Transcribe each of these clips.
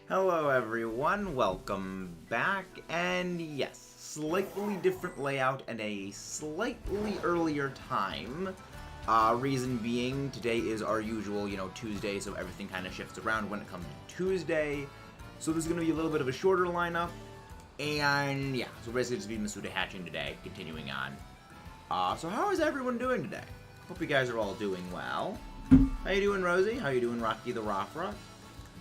Hello everyone, welcome back, and yes, slightly different layout and a slightly earlier time. Reason being, today is our usual, Tuesday, so everything kind of shifts around when it comes to Tuesday. So this is going to be a little bit of a shorter lineup, and yeah, so basically just be Masuda hatching today, continuing on. So how is everyone doing today? Hope you guys are all doing well. How you doing, Rosie? How you doing, Rocky the Rafra?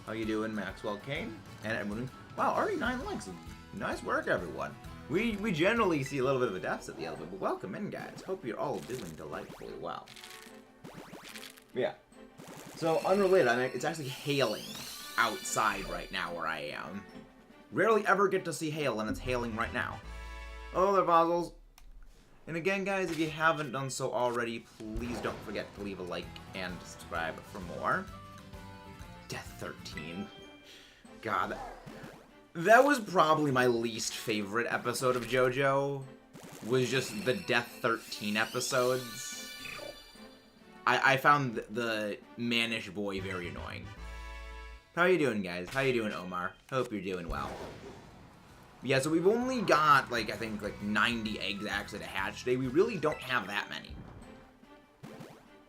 How you doing, Maxwell Kane? And everyone, wow, already 9 likes. Nice work, everyone. We generally see a little bit of a deficit at the end, but welcome in, guys. Hope you're all doing delightfully well. Yeah. So, unrelated, I mean, it's actually hailing outside right now where I am. Rarely ever get to see hail, and it's hailing right now. Oh, there, fossils. And again, guys, if you haven't done so already, please don't forget to leave a like and subscribe for more. Death 13. God. That was probably my least favorite episode of JoJo. Was just the Death 13 episodes. I found the mannish boy very annoying. How you doing, guys? How you doing, Omar? Hope you're doing well. Yeah, so we've only got, I think 90 eggs actually to hatch today. We really don't have that many.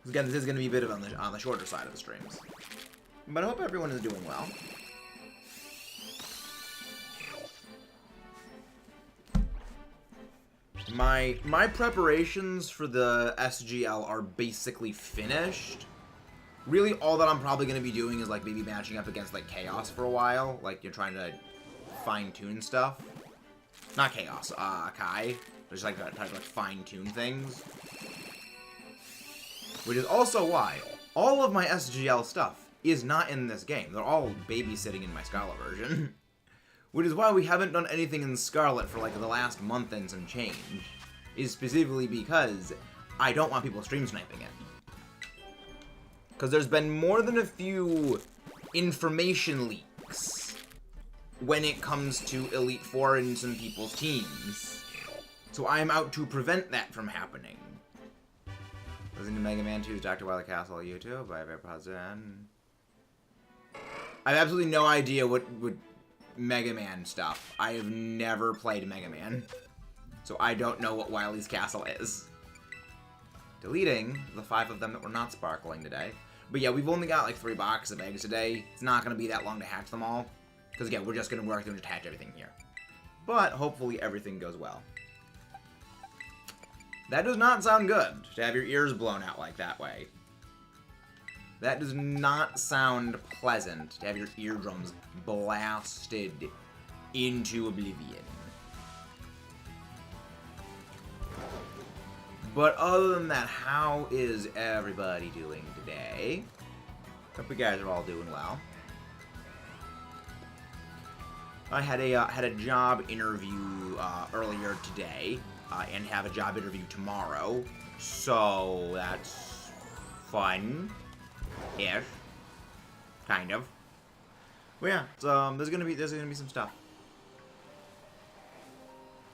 Again, this is going to be a bit of on the shorter side of the streams. But I hope everyone is doing well. My preparations for the SGL are basically finished. Really, all that I'm probably going to be doing is maybe matching up against Chaos for a while. You're trying to fine-tune stuff. Not Chaos, Kai. Just trying to fine-tune things. Which is also why all of my SGL stuff is not in this game. They're all babysitting in my Scarlet version. Which is why we haven't done anything in Scarlet for the last month and some change. Is specifically because I don't want people stream sniping it. Because there's been more than a few information leaks when it comes to Elite Four and some people's teams. So I'm out to prevent that from happening. Listening to Mega Man 2's Dr. Wily Castle on YouTube. I have AirPods in. I have absolutely no idea what Mega Man stuff. I have never played Mega Man. So I don't know what Wily's Castle is. Deleting the 5 of them that were not sparkling today. But yeah, we've only got 3 boxes of eggs today. It's not going to be that long to hatch them all. Because again, we're just going to work through and just hatch everything here. But hopefully everything goes well. That does not sound good, to have your ears blown out like that way. That does not sound pleasant, to have your eardrums blasted into oblivion. But other than that, how is everybody doing today? Hope you guys are all doing well. I had a job interview earlier today, and have a job interview tomorrow, so that's fun-ish, kind of. Well, yeah, so, there's gonna be some stuff.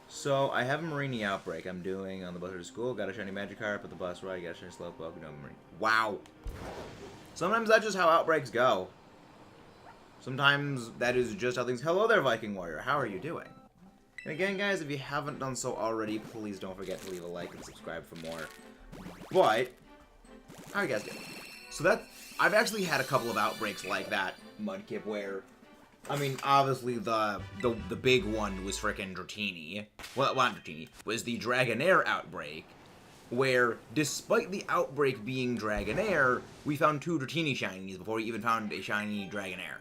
So I have a Marini outbreak I'm doing on the bus to school. Got a shiny Magikarp at the bus ride. Got a shiny Slowpoke. No Marini. Wow. Sometimes that's just how outbreaks go. Sometimes that is just how things. Hello there, Viking Warrior. How are you doing? And again, guys, if you haven't done so already, please don't forget to leave a like and subscribe for more. But how are you guys doing? So I've actually had a couple of outbreaks like that, Mudkip, where, I mean, obviously the big one was frickin' Dratini. Well, not Dratini, was the Dragonair outbreak, where despite the outbreak being Dragonair, we found 2 Dratini shinies before we even found a shiny Dragonair.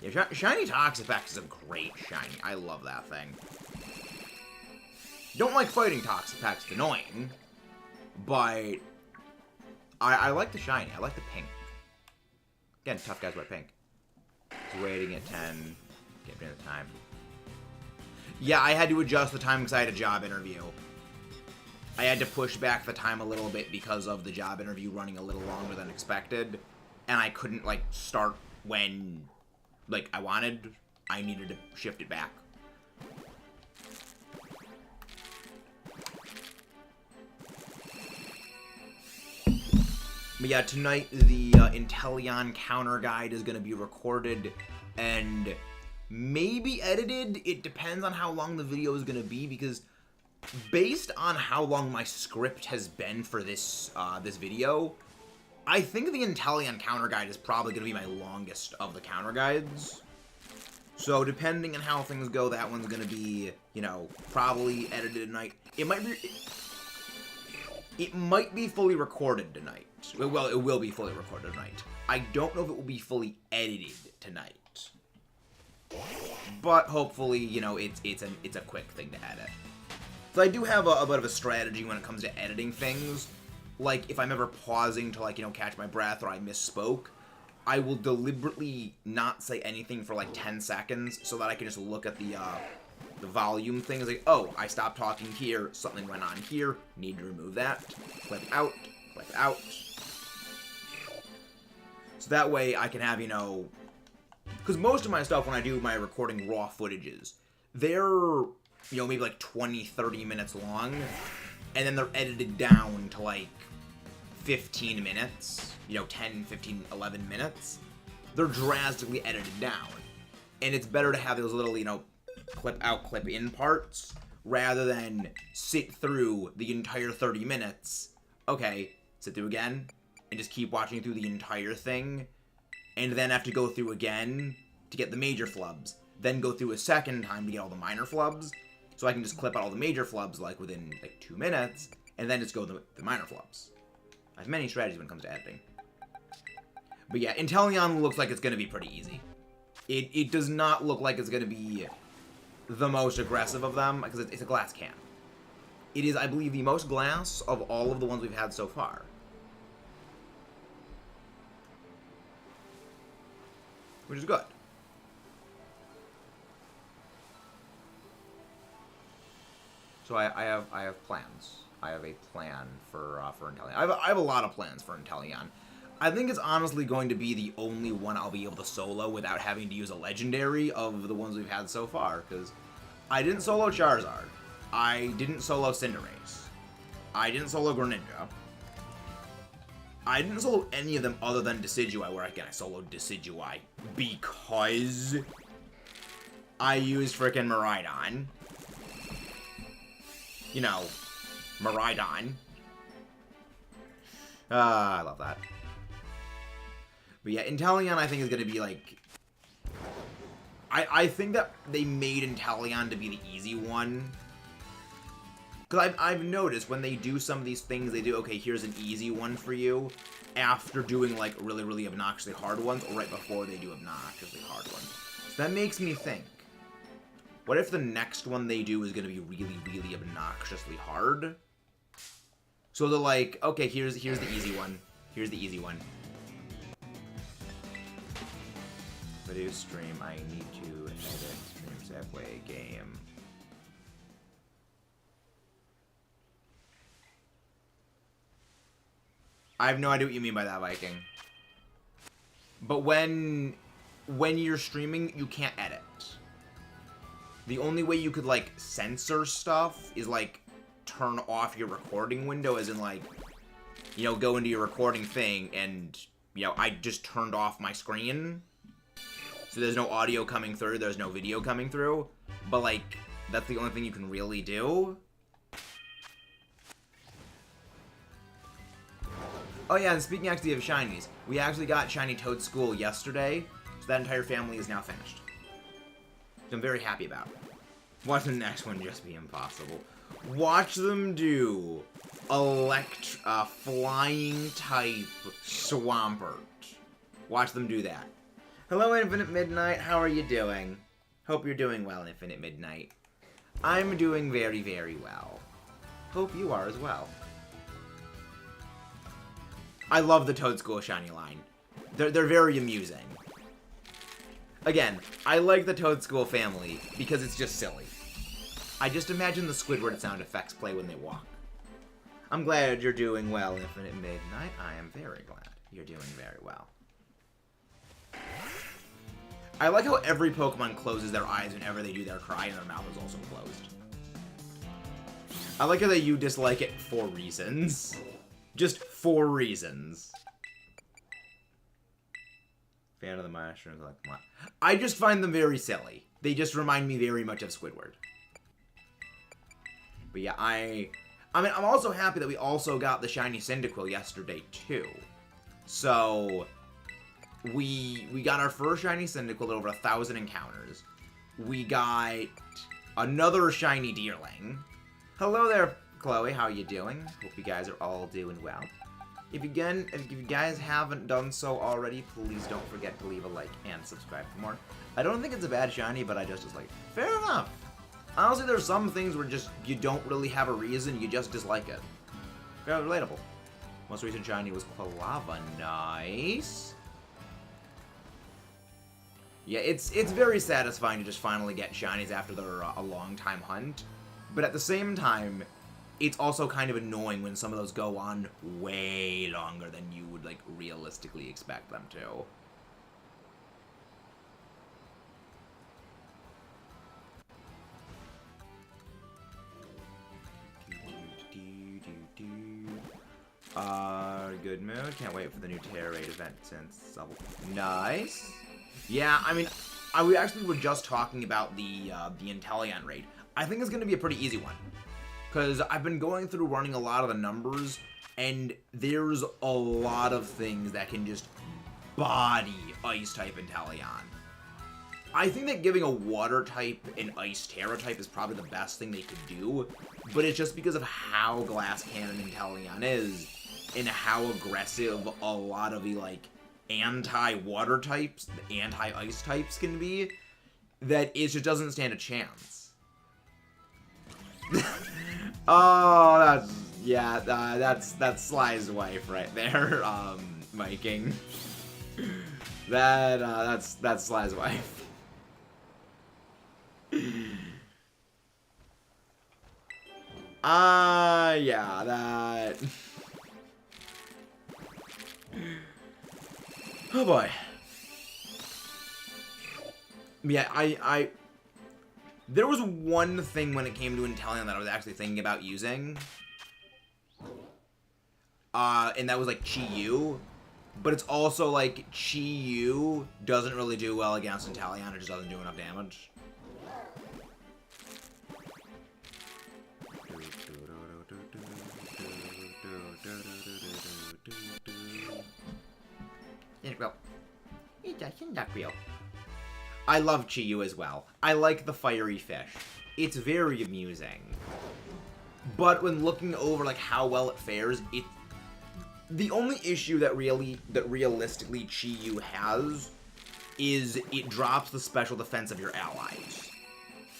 Yeah, shiny Toxapex is a great shiny. I love that thing. Don't like fighting Toxapex, it's annoying. But I like the shiny. I like the pink. Again, tough guys wear pink. Just waiting at 10. Get rid of the time. Yeah, I had to adjust the time because I had a job interview. I had to push back the time a little bit because of the job interview running a little longer than expected. And I couldn't, start when I wanted. I needed to shift it back. But yeah, tonight the Inteleon counter guide is going to be recorded and maybe edited. It depends on how long the video is going to be, because based on how long my script has been for this this video, I think the Inteleon counter guide is probably going to be my longest of the counter guides. So depending on how things go, that one's going to be, you know, probably edited tonight. It might be fully recorded tonight. Well, it will be fully recorded tonight. I don't know if it will be fully edited tonight. But hopefully, you know, it's a quick thing to edit. So I do have a bit of a strategy when it comes to editing things. Like, if I'm ever pausing to, like, you know, catch my breath or I misspoke, I will deliberately not say anything for, like, 10 seconds so that I can just look at the volume thing. It's like, oh, I stopped talking here, something went on here, need to remove that, clip out, clip out. So that way I can have, you know, because most of my stuff when I do my recording raw footages, they're, you know, maybe like 20, 30 minutes long, and then they're edited down to like 15 minutes, you know, 10, 15, 11 minutes. They're drastically edited down. And it's better to have those little, you know, clip out, clip in parts, rather than sit through the entire 30 minutes. Okay, sit through again, and just keep watching through the entire thing, and then have to go through again to get the major flubs, then go through a second time to get all the minor flubs, so I can just clip out all the major flubs, like, within, like, 2 minutes, and then just go the minor flubs. I have many strategies when it comes to editing. But yeah, Inteleon looks like it's going to be pretty easy. It does not look like it's going to be the most aggressive of them, because it's a glass can. It is, I believe, the most glass of all of the ones we've had so far. Which is good. So I have plans. I have a plan for Inteleon. I have a lot of plans for Inteleon. I think it's honestly going to be the only one I'll be able to solo without having to use a legendary of the ones we've had so far, because I didn't solo Charizard. I didn't solo Cinderace. I didn't solo Greninja. I didn't solo any of them other than Decidueye, where again I soloed Decidueye because I used frickin' Miraidon. You know, Miraidon. I love that. But yeah, Inteleon I think is going to be like... I think that they made Inteleon to be the easy one. Because I've noticed when they do some of these things, they do, okay, here's an easy one for you, after doing, like, really, really obnoxiously hard ones, or right before they do obnoxiously hard ones. So that makes me think, what if the next one they do is going to be really, really obnoxiously hard? So they're like, okay, here's the easy one. Here's the easy one. Video stream, I need to edit stream halfway game. I have no idea what you mean by that, Viking. But when you're streaming, you can't edit. The only way you could, like, censor stuff is, like, turn off your recording window, as in, like, you know, go into your recording thing, and, you know, I just turned off my screen. So there's no audio coming through, there's no video coming through. But, like, that's the only thing you can really do. Oh yeah, and speaking actually of shinies, we actually got Shiny Toadschool yesterday, so that entire family is now finished. Which I'm very happy about. Watch the next one just be impossible. Watch them do flying type Swampert. Watch them do that. Hello, Infinite Midnight. How are you doing? Hope you're doing well, Infinite Midnight. I'm doing very, very well. Hope you are as well. I love the Toadschool shiny line. They're very amusing. Again, I like the Toadschool family because it's just silly. I just imagine the Squidward sound effects play when they walk. I'm glad you're doing well, Infinite Midnight. I am very glad you're doing very well. I like how every Pokemon closes their eyes whenever they do their cry, and their mouth is also closed. I like how that you dislike it for reasons. Just for reasons. Fan of the mushrooms, like what? I just find them very silly. They just remind me very much of Squidward. But yeah, I mean, I'm also happy that we also got the shiny Cyndaquil yesterday, too. So, we got our first shiny Cyndaquil at over 1,000 encounters. We got another shiny Deerling. Hello there, Chloe. How are you doing? Hope you guys are all doing well. If you guys haven't done so already, please don't forget to leave a like and subscribe for more. I don't think it's a bad shiny, but I just was like, fair enough. Honestly, there's some things where just you don't really have a reason, you just dislike it. Very relatable. Most recent shiny was Quilava. Nice. Yeah, it's very satisfying to just finally get shinies after they're a long time hunt. But at the same time, it's also kind of annoying when some of those go on way longer than you would, like, realistically expect them to. Good mood. Can't wait for the new Terra Raid event since nice. Yeah, I mean, we actually were just talking about the Inteleon raid. I think it's going to be a pretty easy one. Because I've been going through running a lot of the numbers, and there's a lot of things that can just body Ice-type Inteleon. I think that giving a Water-type and Ice-Terra type is probably the best thing they could do, but it's just because of how Glass Cannon Inteleon is, and how aggressive a lot of the, like, anti-Water types, the anti-Ice types can be, that it just doesn't stand a chance. Oh, that's Sly's wife right there, Miking. That's Sly's wife. Yeah, that... Oh boy. Yeah, there was one thing when it came to Inteleon that I was actually thinking about using. And that was, like, Chi-Yu. But it's also, like, Chi-Yu doesn't really do well against Inteleon. It just doesn't do enough damage. Cyndaquil. I love Chi-Yu as well. I like the fiery fish. It's very amusing. But when looking over like how well it fares, the only issue that realistically Chi-Yu has is it drops the special defense of your allies.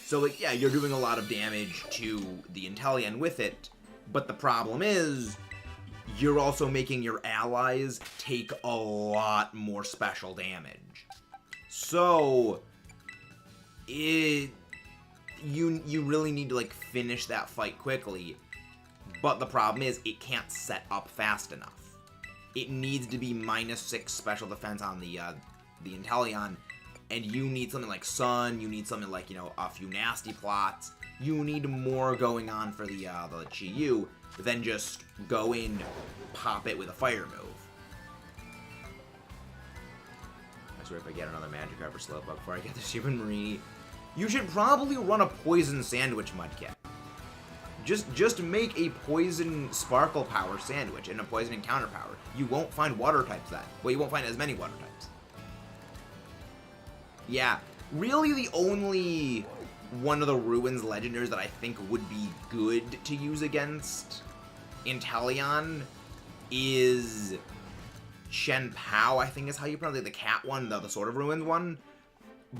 So like yeah, you're doing a lot of damage to the Inteleon with it, but the problem is you're also making your allies take a lot more special damage. So, you really need to, like, finish that fight quickly. But the problem is, it can't set up fast enough. It needs to be -6 special defense on the Inteleon. And you need something like Sun, you need something like, you know, a few nasty plots. You need more going on for the Chi-Yu than just go in, pop it with a fire move. I swear if I get another Magikarp or Slowpoke before I get the Super Marini, you should probably run a Poison Sandwich Mudkip. Just make a Poison Sparkle Power Sandwich and a Poison Encounter Power. You won't find Water types then. Well, you won't find as many Water types. Yeah, really the only one of the Ruins Legendaries that I think would be good to use against Inteleon is Shen Pao, I think is how you pronounce it, the cat one, the Sword of Ruins one.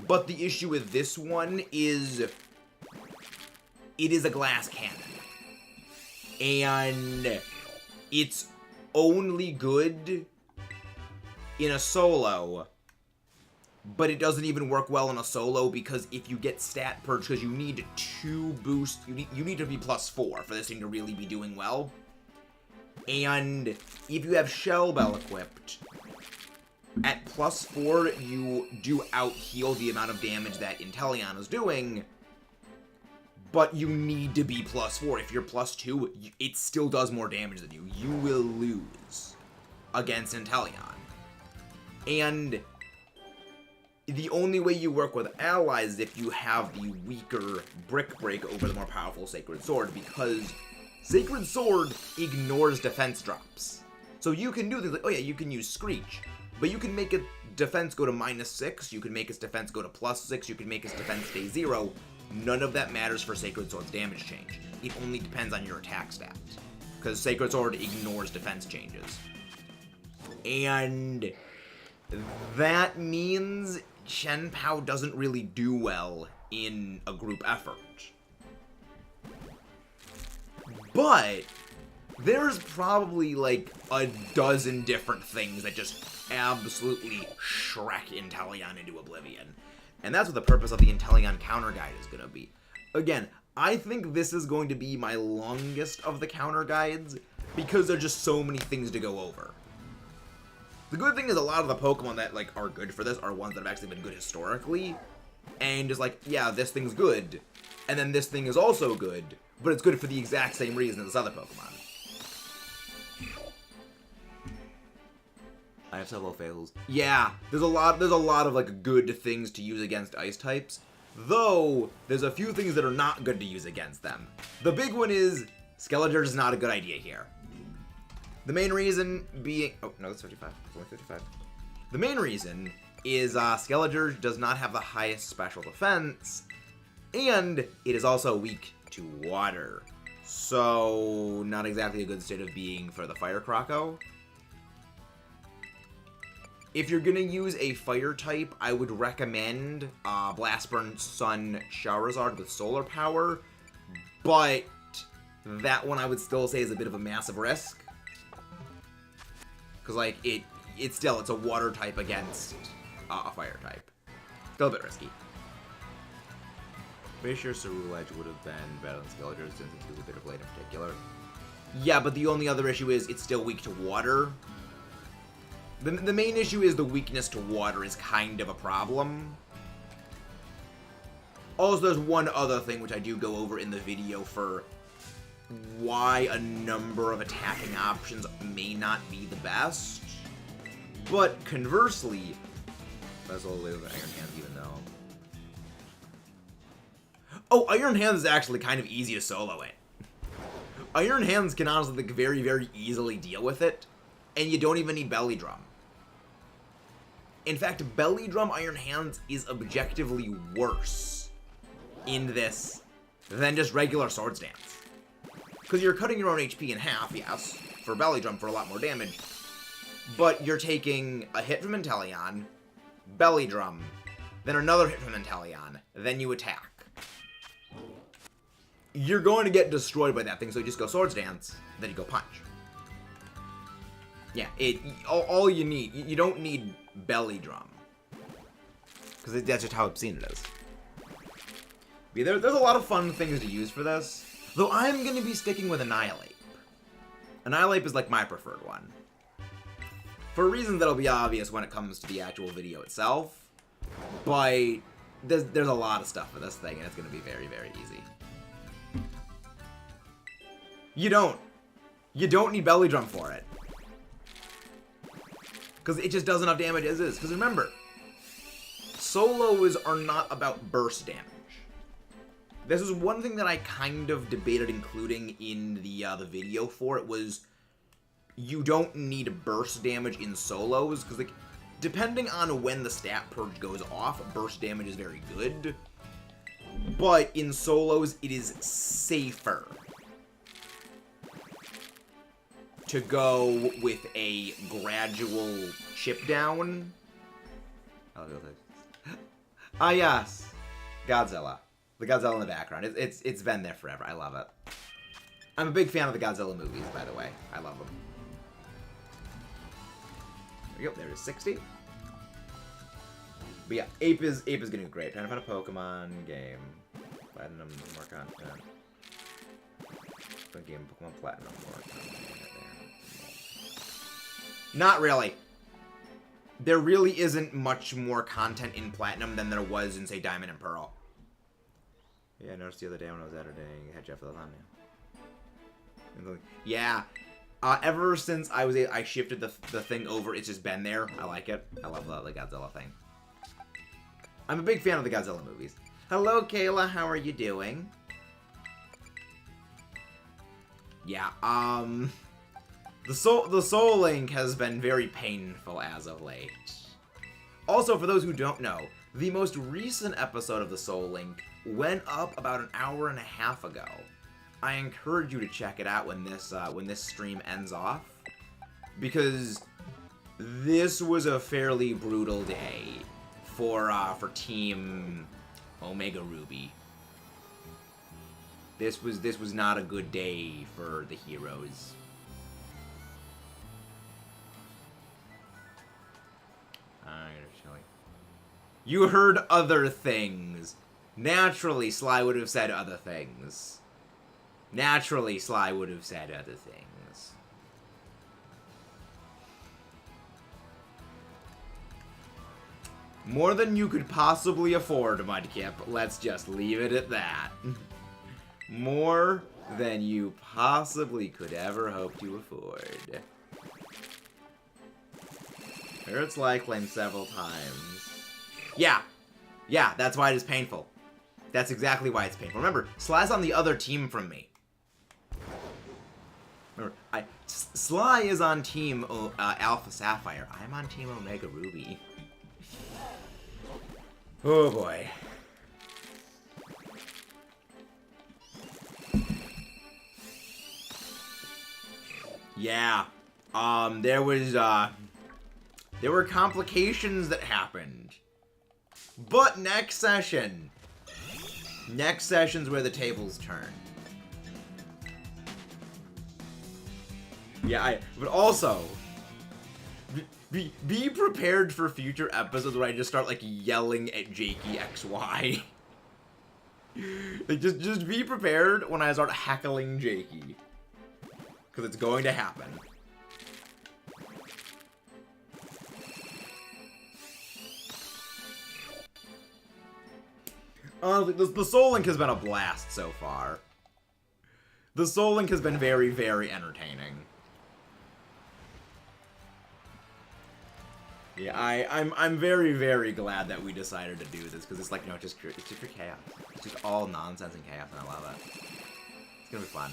But the issue with this one is it is a glass cannon. And it's only good in a solo, but it doesn't even work well in a solo because if you get stat purge, because you need 2 boost, you need to be +4 for this thing to really be doing well. And if you have Shell Bell equipped, at +4, you do out-heal the amount of damage that Inteleon is doing, but you need to be +4. If you're +2, it still does more damage than you. You will lose against Inteleon. And the only way you work with allies is if you have the weaker Brick Break over the more powerful Sacred Sword, because Sacred Sword ignores defense drops. So you can do things like, oh yeah, you can use Screech, but you can make its defense go to -6, you can make its defense go to +6, you can make its defense stay 0. None of that matters for Sacred Sword's damage change. It only depends on your attack stats, because Sacred Sword ignores defense changes. And that means Shen Pao doesn't really do well in a group effort. But there's probably like a dozen different things that just absolutely Shrek Inteleon into oblivion. And that's what the purpose of the Inteleon counter guide is going to be. Again, I think this is going to be my longest of the counter guides because there's just so many things to go over. The good thing is a lot of the Pokemon that like are good for this are ones that have actually been good historically. And just like, yeah, this thing's good. And then this thing is also good, but it's good for the exact same reason as this other Pokemon. I have several fails. Yeah, there's a lot of like good things to use against ice types, though there's a few things that are not good to use against them. The big one is Skeletor is not a good idea here. The main reason being, oh no, that's 55. It's only 55. The main reason is Skeletor does not have the highest special defense, and it is also weak to water. So not exactly a good state of being for the Fire Croco. If you're gonna use a fire type, I would recommend Blastburn Sun Charizard with solar power, but that one I would still say is a bit of a massive risk. Because like it's a water type against a fire type. Still a bit risky. Pretty sure Cerulege would have been better than Skeletor since it's a bit of blade in particular. Yeah, but the only other issue is it's still weak to water. The main issue is the weakness to water is kind of a problem. Also, there's one other thing which I do go over in the video for why a number of attacking options may not be the best. But conversely, that's all the way with Iron Hands even though. Oh, Iron Hands is actually kind of easy to solo it. Iron Hands can honestly like, very, very easily deal with it, and you don't even need Belly Drum. In fact, Belly Drum Iron Hands is objectively worse in this than just regular Swords Dance. Because you're cutting your own HP in half, yes, for Belly Drum for a lot more damage, but you're taking a hit from Inteleon, Belly Drum, then another hit from Inteleon, then you attack. You're going to get destroyed by that thing, so you just go Swords Dance, then you go Punch. Yeah, all you need, you don't need Belly Drum. Because that's just how obscene it is. But there's a lot of fun things to use for this. Though I'm going to be sticking with Annihilate. Annihilate is like my preferred one. For reasons that'll be obvious when it comes to the actual video itself. But there's a lot of stuff for this thing, and it's going to be very, very easy. You don't need Belly Drum for it. Because it just does enough damage as is. Because remember, solos are not about burst damage. This is one thing that I kind of debated including in the video for it was you don't need burst damage in solos. Because like, depending on when the stat purge goes off, burst damage is very good. But in solos, it is safer to go with a gradual chip down. Ah yes, Godzilla. The Godzilla in the background. It's been there forever. I love it. I'm a big fan of the Godzilla movies, by the way. I love them. There we go. There is 60. But yeah, Ape is gonna be great. Trying to find a Pokemon game. Platinum, more content. Game Pokemon Platinum, more content. Not really. There really isn't much more content in Platinum than there was in, say, Diamond and Pearl. Yeah, I noticed the other day when I was editing, I had Jeff for the thumbnail. Yeah. Ever since I shifted the thing over, it's just been there. I like it. I love the Godzilla thing. I'm a big fan of the Godzilla movies. Hello, Kayla. How are you doing? Yeah, the Soul Link has been very painful as of late. Also, for those who don't know, the most recent episode of the Soul Link went up about an hour and a half ago. I encourage you to check it out when this stream ends off, because this was a fairly brutal day for Team Omega Ruby. This was not a good day for the heroes. You heard other things. Naturally, Sly would have said other things. Naturally, Sly would have said other things. More than you could possibly afford, Mudkip. Let's just leave it at that. More than you possibly could ever hope to afford. Heard Sly claim several times. Yeah, that's why it is painful. That's exactly why it's painful. Remember, Sly's on the other team from me. Remember, Sly is on Team Alpha Sapphire. I'm on Team Omega Ruby. Oh boy. Yeah. There were complications that happened. But next session's where the tables turn. Yeah, but also, be prepared for future episodes where I just start, like, yelling at Jakey XY. Like, just be prepared when I start heckling Jakey. Because it's going to happen. The Soul Link has been a blast so far. The Soul Link has been very, very entertaining. Yeah, I'm very, very glad that we decided to do this, because it's like, no, it's just pure chaos. It's just all nonsense and chaos, and I love it. It's gonna be fun.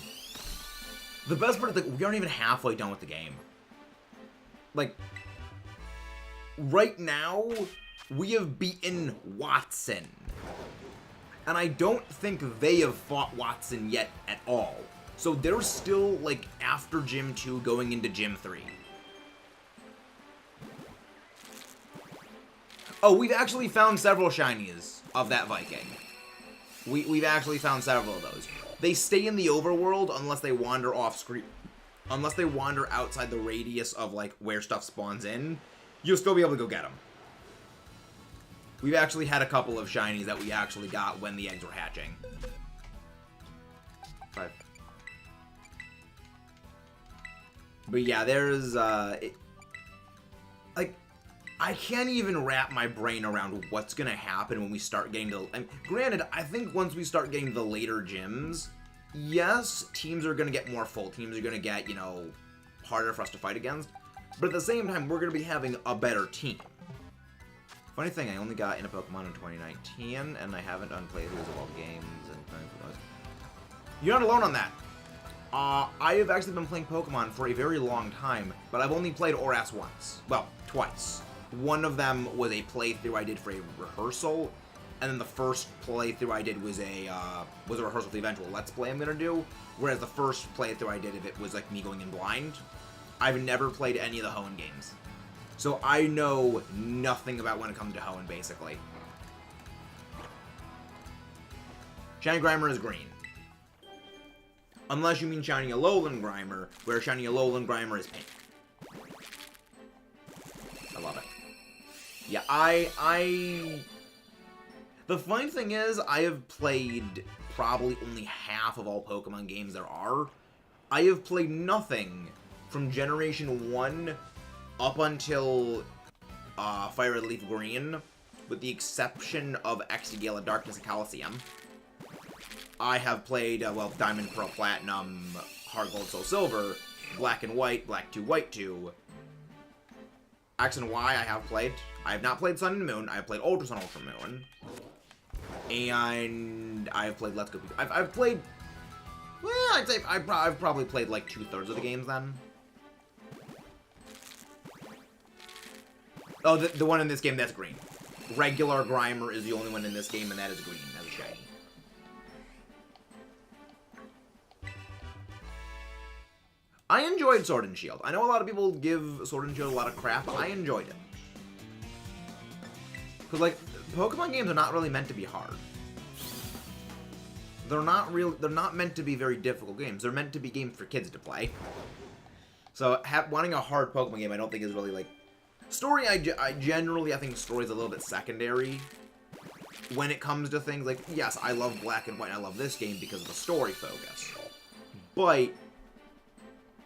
The best part is, like, we aren't even halfway done with the game. Like, right now, we have beaten Watson. And I don't think they have fought Watson yet at all. So they're still, like, after Gym 2 going into Gym 3. Oh, we've actually found several shinies of that Viking. We've actually found several of those. They stay in the overworld unless they wander off screen. Unless they wander outside the radius of, like, where stuff spawns in, you'll still be able to go get them. We've actually had a couple of shinies that we actually got when the eggs were hatching. 5. But yeah, there's, like, I can't even wrap my brain around what's gonna happen when we start getting to... granted, I think once we start getting to the later gyms, yes, teams are gonna get more full. Teams are gonna get, you know, harder for us to fight against. But at the same time, we're gonna be having a better team. Funny thing, I only got in a Pokemon in 2019, and I haven't done playthroughs of all the games. You're not alone on that. I have actually been playing Pokemon for a very long time, but I've only played Oras once. Well, twice. One of them was a playthrough I did for a rehearsal, and then the first playthrough I did was a rehearsal for the eventual Let's Play I'm gonna do. Whereas the first playthrough I did of it was like me going in blind. I've never played any of the Hoenn games. So I know nothing about when it comes to Hoenn, basically. Shiny Grimer is green. Unless you mean Shiny Alolan Grimer, where Shiny Alolan Grimer is pink. I love it. Yeah, the funny thing is, I have played probably only half of all Pokemon games there are. I have played nothing from Generation 1 up until Fire Red Leaf Green, with the exception of Exegala Darkness and Coliseum. I have played, well, Diamond, Pearl, Platinum, Heart Gold, Soul Silver, Black and White, Black 2, White 2, X and Y I have played. I have not played Sun and Moon. I have played Ultra Sun, Ultra Moon. And I have played Let's Go. I've played... Well, I'd say I've probably played like 2/3 of the games then. Oh, the one in this game, that's green. Regular Grimer is the only one in this game, and that is green. That's a shiny. I enjoyed Sword and Shield. I know a lot of people give Sword and Shield a lot of crap, but I enjoyed it. Because, like, Pokemon games are not really meant to be hard. They're not meant to be very difficult games. They're meant to be games for kids to play. So, wanting a hard Pokemon game, I don't think is really, like... Story, I think story is a little bit secondary when it comes to things like, yes, I love Black and White, and I love this game because of the story focus. But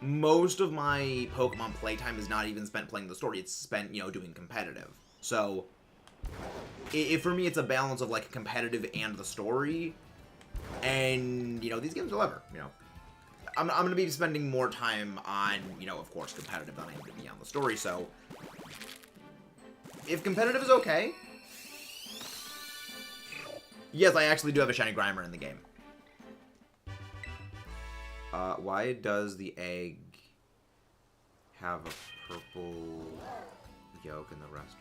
most of my Pokemon playtime is not even spent playing the story. It's spent, you know, doing competitive. So, for me, it's a balance of, like, competitive and the story. And, you know, these games deliver, you know. I'm going to be spending more time on, you know, of course, competitive than I am to be on the story, so... If competitive is okay... Yes, I actually do have a shiny Grimer in the game. Why does the egg have a purple yolk in the rest?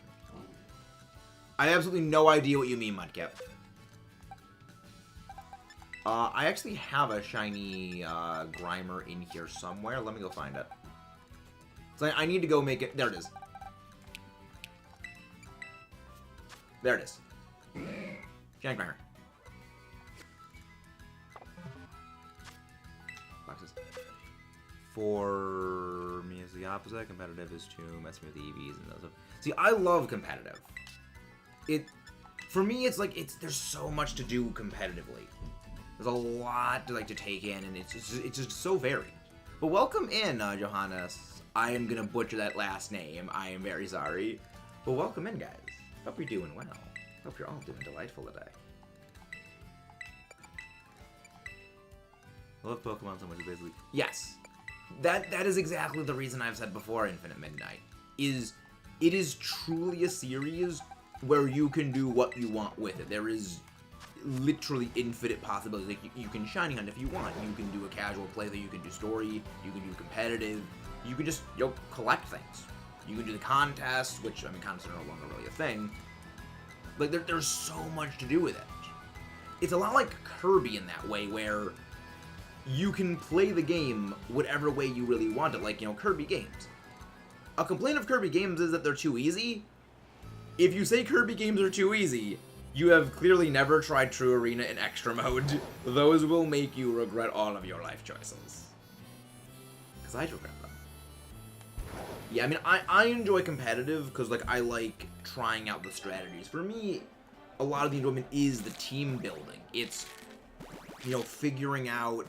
I have absolutely no idea what you mean, Mudkip. I actually have a shiny Grimer in here somewhere. Let me go find it. So I need to go make it... There it is. There it is. Shiny Grimer. Boxes. For me, it's the opposite. Competitive is to mess with the EVs and those. See, I love competitive. For me, it's like there's so much to do competitively. There's a lot to take in, and it's just so varied. But welcome in, Johannes. I am gonna butcher that last name. I am very sorry. But welcome in, guys. Hope you're doing well. Hope you're all doing delightful today. I love Pokemon so much, basically. Yes. That is exactly the reason I've said before Infinite Midnight. It is truly a series where you can do what you want with it. There is literally infinite possibilities. Like, you can shiny hunt if you want. You can do a casual playthrough. You can do story. You can do competitive. You can just, collect things. You can do the contests, which, I mean, contests are no longer really a thing. Like, there's so much to do with it. It's a lot like Kirby in that way, where you can play the game whatever way you really want it. Like, Kirby games. A complaint of Kirby games is that they're too easy. If you say Kirby games are too easy, you have clearly never tried True Arena in Extra Mode. Those will make you regret all of your life choices. Because I regret them. Yeah, I mean, I enjoy competitive because, I like trying out the strategies. For me, a lot of the enjoyment is the team building. It's, figuring out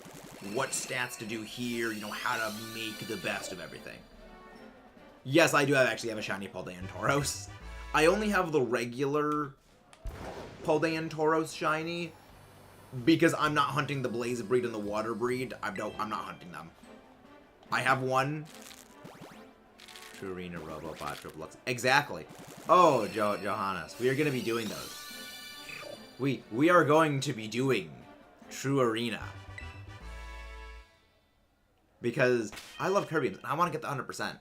what stats to do here, how to make the best of everything. Yes, I do actually have a shiny Paldean Tauros. I only have the regular Paldean Tauros shiny because I'm not hunting the Blaze breed and the Water breed. I'm not hunting them. I have one. True Arena, Robobot, Triple Lux. Exactly. Oh, Johannes, we are going to be doing those. We are going to be doing True Arena. Because I love Kirby and I want to get the 100%.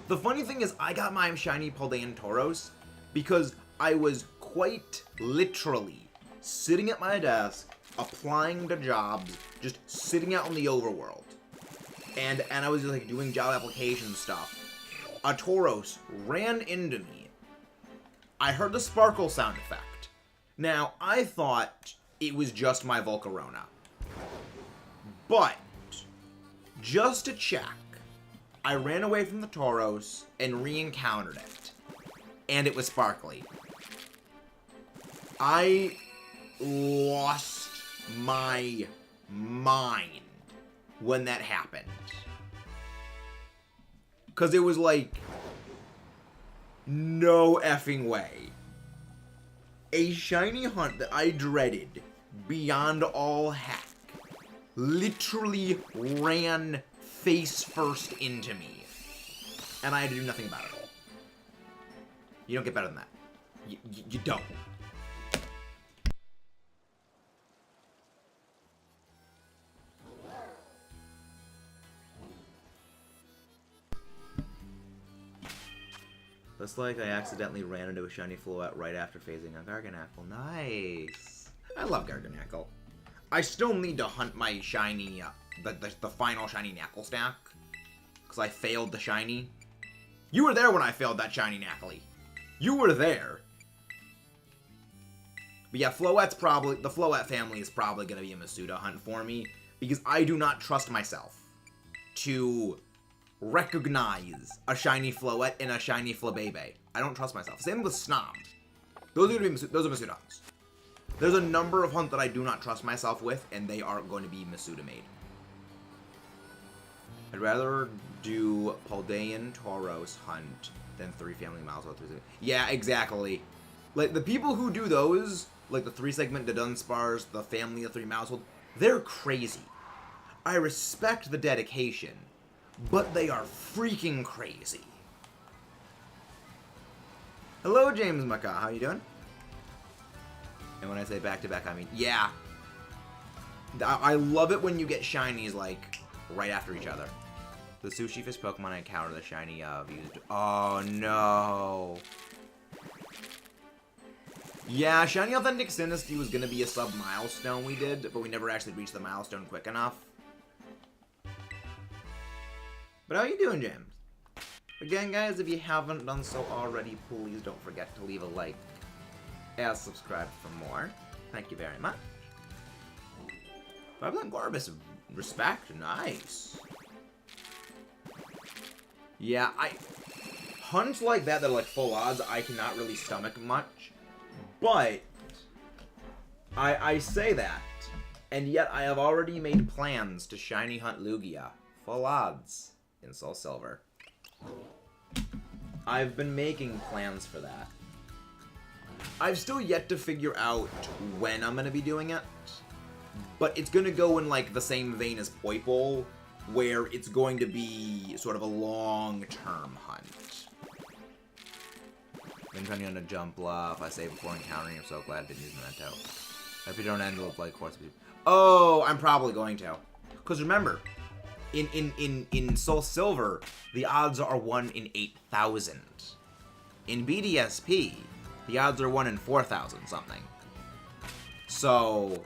The funny thing is, I got my shiny Paldean Tauros because I was quite literally sitting at my desk, applying to jobs, just sitting out in the overworld. And I was just doing job application stuff. A Tauros ran into me. I heard the sparkle sound effect. Now, I thought it was just my Volcarona. But, just to check, I ran away from the Tauros and re-encountered it. And it was sparkly. I lost my mind when that happened. Because it was no effing way. A shiny hunt that I dreaded beyond all heck literally ran face first into me. and I had to do nothing about it. You don't get better than that. You don't. Looks like I accidentally ran into a shiny Floette right after phasing a Garganacl. Nice. I love Garganacl. I still need to hunt my shiny, the final shiny Knackle stack. Because I failed the shiny. You were there when I failed that shiny Knackly. You were there. But yeah, the Floette family is probably going to be a Masuda hunt for me. Because I do not trust myself to recognize a shiny Floette and a shiny Flabebe. I don't trust myself. Same with Snom. Those are Masuda hunts. There's a number of hunts that I do not trust myself with, and they are going to be Masuda made. I'd rather do Paldean Tauros hunt than 3 family miles. Yeah, exactly. Like, the people who do those, like the 3-segment Dunsparce, the family of 3 Mousehold, they're crazy. I respect the dedication, but they are freaking crazy. Hello, James Maca. How you doing? And when I say back-to-back, I mean, yeah. I love it when you get shinies, like, right after each other. The Sushi Fish Pokemon I encountered the shiny of used... Oh, no. Yeah, Shiny Authentic Sinistee was going to be a sub-milestone we did, but we never actually reached the milestone quick enough. But how you doing, James? Again, guys, if you haven't done so already, please don't forget to leave a like and subscribe for more. Thank you very much. I've done Gorbis. Respect. Nice. Yeah, hunts like that are like full odds, I cannot really stomach much. But I say that, and yet I have already made plans to shiny hunt Lugia. Full odds in Soul Silver. I've been making plans for that. I've still yet to figure out when I'm going to be doing it, but it's going to go in like the same vein as Poipole, where it's going to be sort of a long-term hunt. Been trying on a jump bluff. I say before encountering. I'm so glad I didn't use Memento. If you don't end with like course. Oh, I'm probably going to. Because remember, in Soul Silver, the odds are 1 in 8,000. In BDSP, the odds are 1 in 4,000 something. So,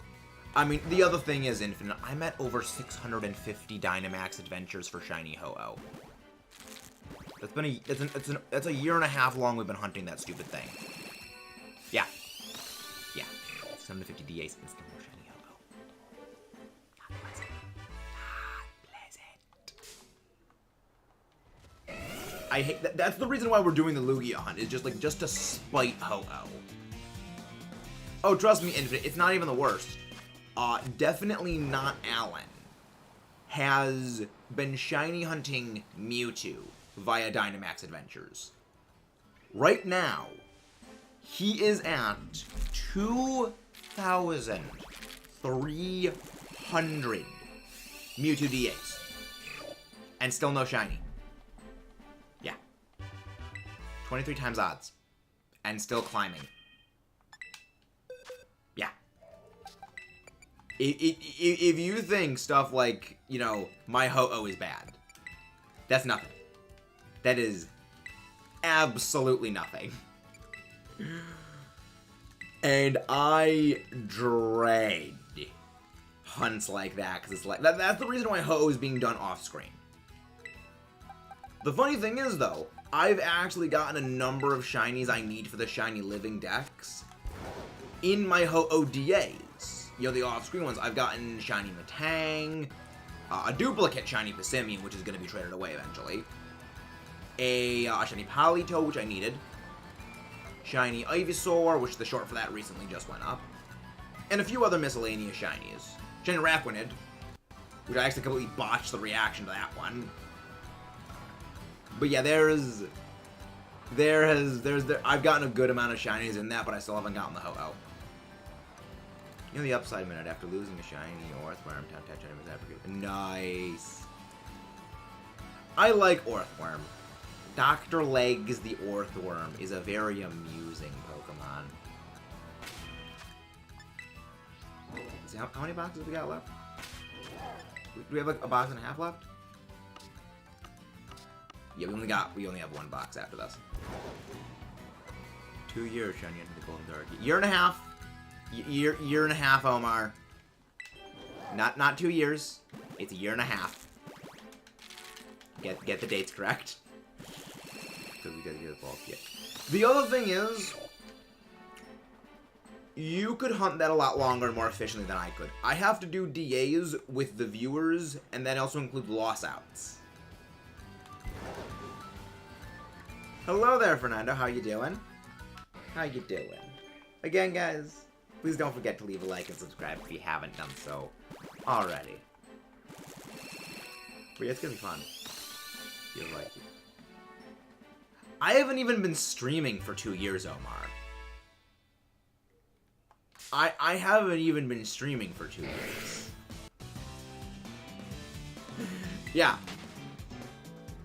I mean, the other thing is Infinite. I'm at over 650 Dynamax adventures for Shiny Ho-Oh. That's been it's a year and a half long we've been hunting that stupid thing. Yeah. Yeah. 750 DAs and still more Shiny Ho-Oh. Not pleasant. Not pleasant. I hate that. That's the reason why we're doing the Lugia hunt. Is just to spite Ho-Oh. Oh, trust me, Infinite. It's not even the worst. Definitely not Alan. Has been shiny hunting Mewtwo via Dynamax Adventures. Right now, he is at 2,300 Mewtwo DAs. And still no shiny. Yeah. 23 times odds. And still climbing. Yeah. If you think stuff like, you know, my Ho-Oh is bad, that's nothing. That is absolutely nothing. And I dread hunts like that, because it's like, that's the reason why Ho-Oh is being done off-screen. The funny thing is, though, I've actually gotten a number of shinies I need for the shiny living decks in my Ho-Oh DAs. You know, the off-screen ones. I've gotten shiny Metang, a duplicate shiny Passimian, which is going to be traded away eventually, a shiny Palito, which I needed, shiny Ivysaur, which the short for that recently just went up, and a few other miscellaneous shinies. Shiny Raquinid, which I actually completely botched the reaction to that one. But yeah, I've gotten a good amount of shinies in that, but I still haven't gotten the Ho-Oh. You know the upside minute after losing a shiny Orthworm, touch enemies after. Nice. I like Orthworm. Dr. Legs the Orthworm is a very amusing Pokemon. Let's see, how many boxes we got left? Do we have like a box and a half left? Yeah, we only have one box after this. 2 years, Shunya, the Golden Darky. Year and a half. Year and a half, Omar. Not 2 years. It's a year and a half. Get the dates correct. Because we gotta get the bulk. Yeah. The other thing is, you could hunt that a lot longer and more efficiently than I could. I have to do DAs with the viewers, and that also includes loss outs. Hello there, Fernando. How you doing? How you doing? Again, guys, please don't forget to leave a like and subscribe if you haven't done so already. But yeah, it's gonna be fun. You'll like it. I haven't even been streaming for 2 years, Omar. I haven't even been streaming for 2 years. Yeah.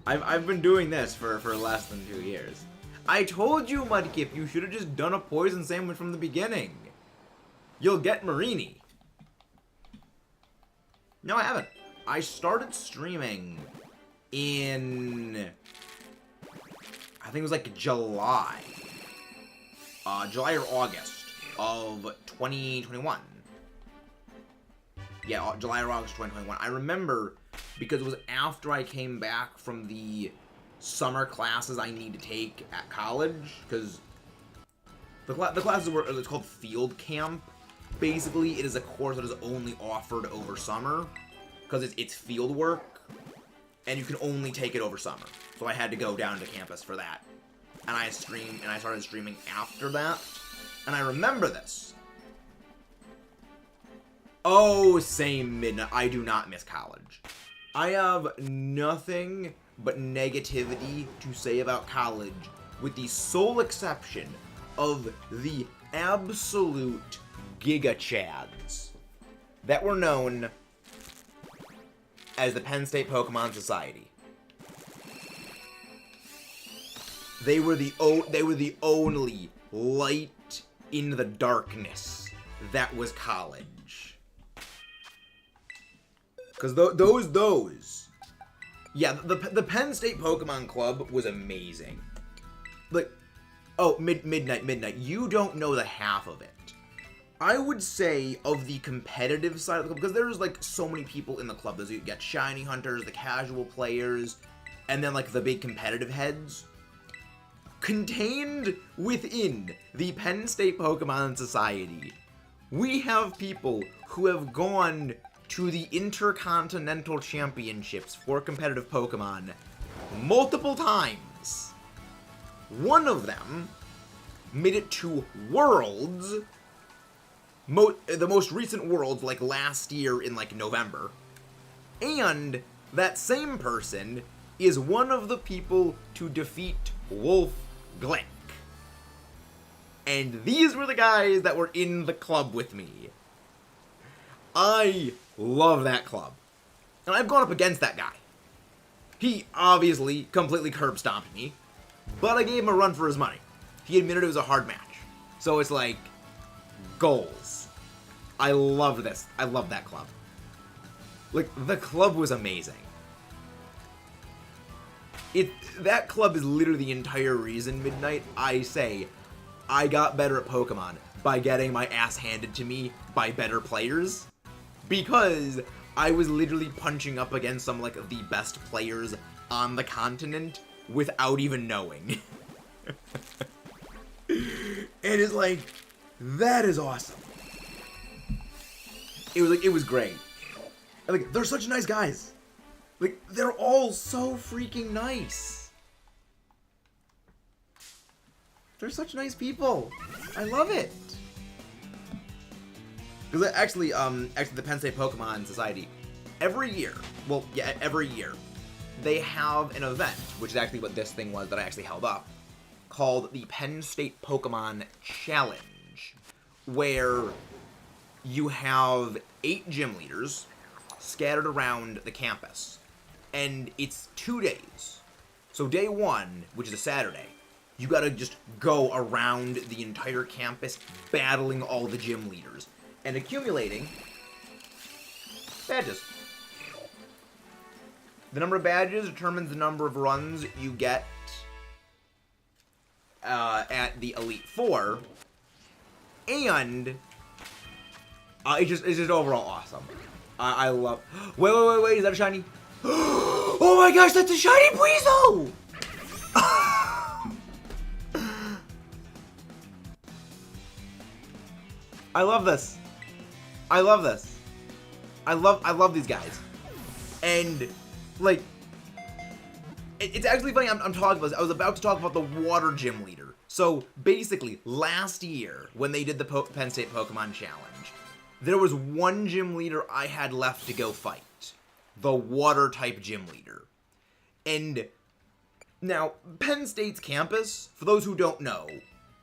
I've been doing this for less than 2 years. I told you, Mudkip, you should have just done a poison sandwich from the beginning. You'll get Marini. No, I haven't. I started streaming in, I think it was like July. July or August of 2021. Yeah, July or August 2021. I remember because it was after I came back from the summer classes I need to take at college, because the classes were, it's called field camp. Basically, it is a course that is only offered over summer, because it's field work, and you can only take it over summer. So I had to go down to campus for that, and I started streaming after that, and I remember this. Oh, same midnight. I do not miss college. I have nothing but negativity to say about college, with the sole exception of the absolute Giga Chads that were known as the Penn State Pokemon Society. They were the only light in the darkness that was college. Because those, yeah, the Penn State Pokemon Club was amazing. Like, oh, midnight. You don't know the half of it. I would say of the competitive side of the club, because there's like so many people in the club. There's, you got shiny hunters, the casual players, and then like the big competitive heads. Contained within the Penn State Pokemon Society, we have people who have gone to the Intercontinental Championships for competitive Pokemon multiple times. One of them made it to Worlds, the most recent Worlds, like last year in like November. And that same person is one of the people to defeat Wolf Glick. And these were the guys that were in the club with me. I love that club. And I've gone up against that guy. He obviously completely curb stomped me, but I gave him a run for his money. He admitted it was a hard match. So it's like, goals. I love this. I love that club. Like, the club was amazing. That club is literally the entire reason, Midnight, I say I got better at Pokemon by getting my ass handed to me by better players. Because I was literally punching up against some, like, the best players on the continent without even knowing. And it's like, that is awesome. It was great. And, like, they're such nice guys. Like, they're all so freaking nice. They're such nice people. I love it. Because actually, the Penn State Pokemon Society, every year, they have an event, which is actually what this thing was that I actually held up, called the Penn State Pokemon Challenge, where you have 8 gym leaders scattered around the campus. And it's 2 days. So day 1, which is a Saturday, you gotta just go around the entire campus battling all the gym leaders and accumulating badges. The number of badges determines the number of runs you get at the Elite Four, and it's just overall awesome. I love. Wait! Is that a shiny? Oh my gosh, that's a shiny Weasel! I love this. I love these guys, and like. It's actually funny I'm talking about this. I was about to talk about the water gym leader. So basically, last year, when they did the Penn State Pokemon Challenge, there was one gym leader I had left to go fight. The water type gym leader. And now, Penn State's campus, for those who don't know,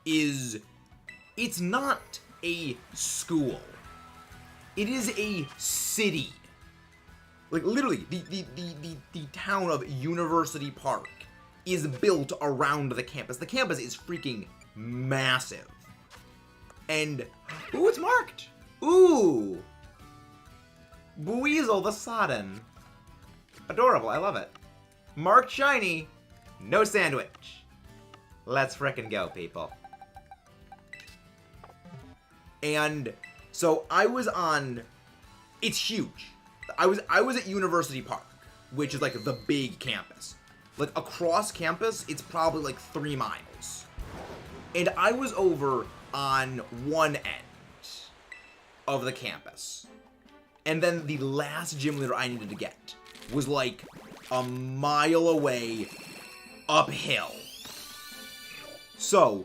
it's not a school. It is a city. Like, literally, the town of University Park is built around the campus. The campus is freaking massive. And, ooh, it's marked. Ooh. Buizel the Sodden. Adorable, I love it. Marked shiny, no sandwich. Let's frickin' go, people. And, so I was on, it's huge. I was at University Park, which is like the big campus. Like across campus, it's probably like 3 miles. And I was over on one end of the campus. And then the last gym leader I needed to get was like a mile away uphill. So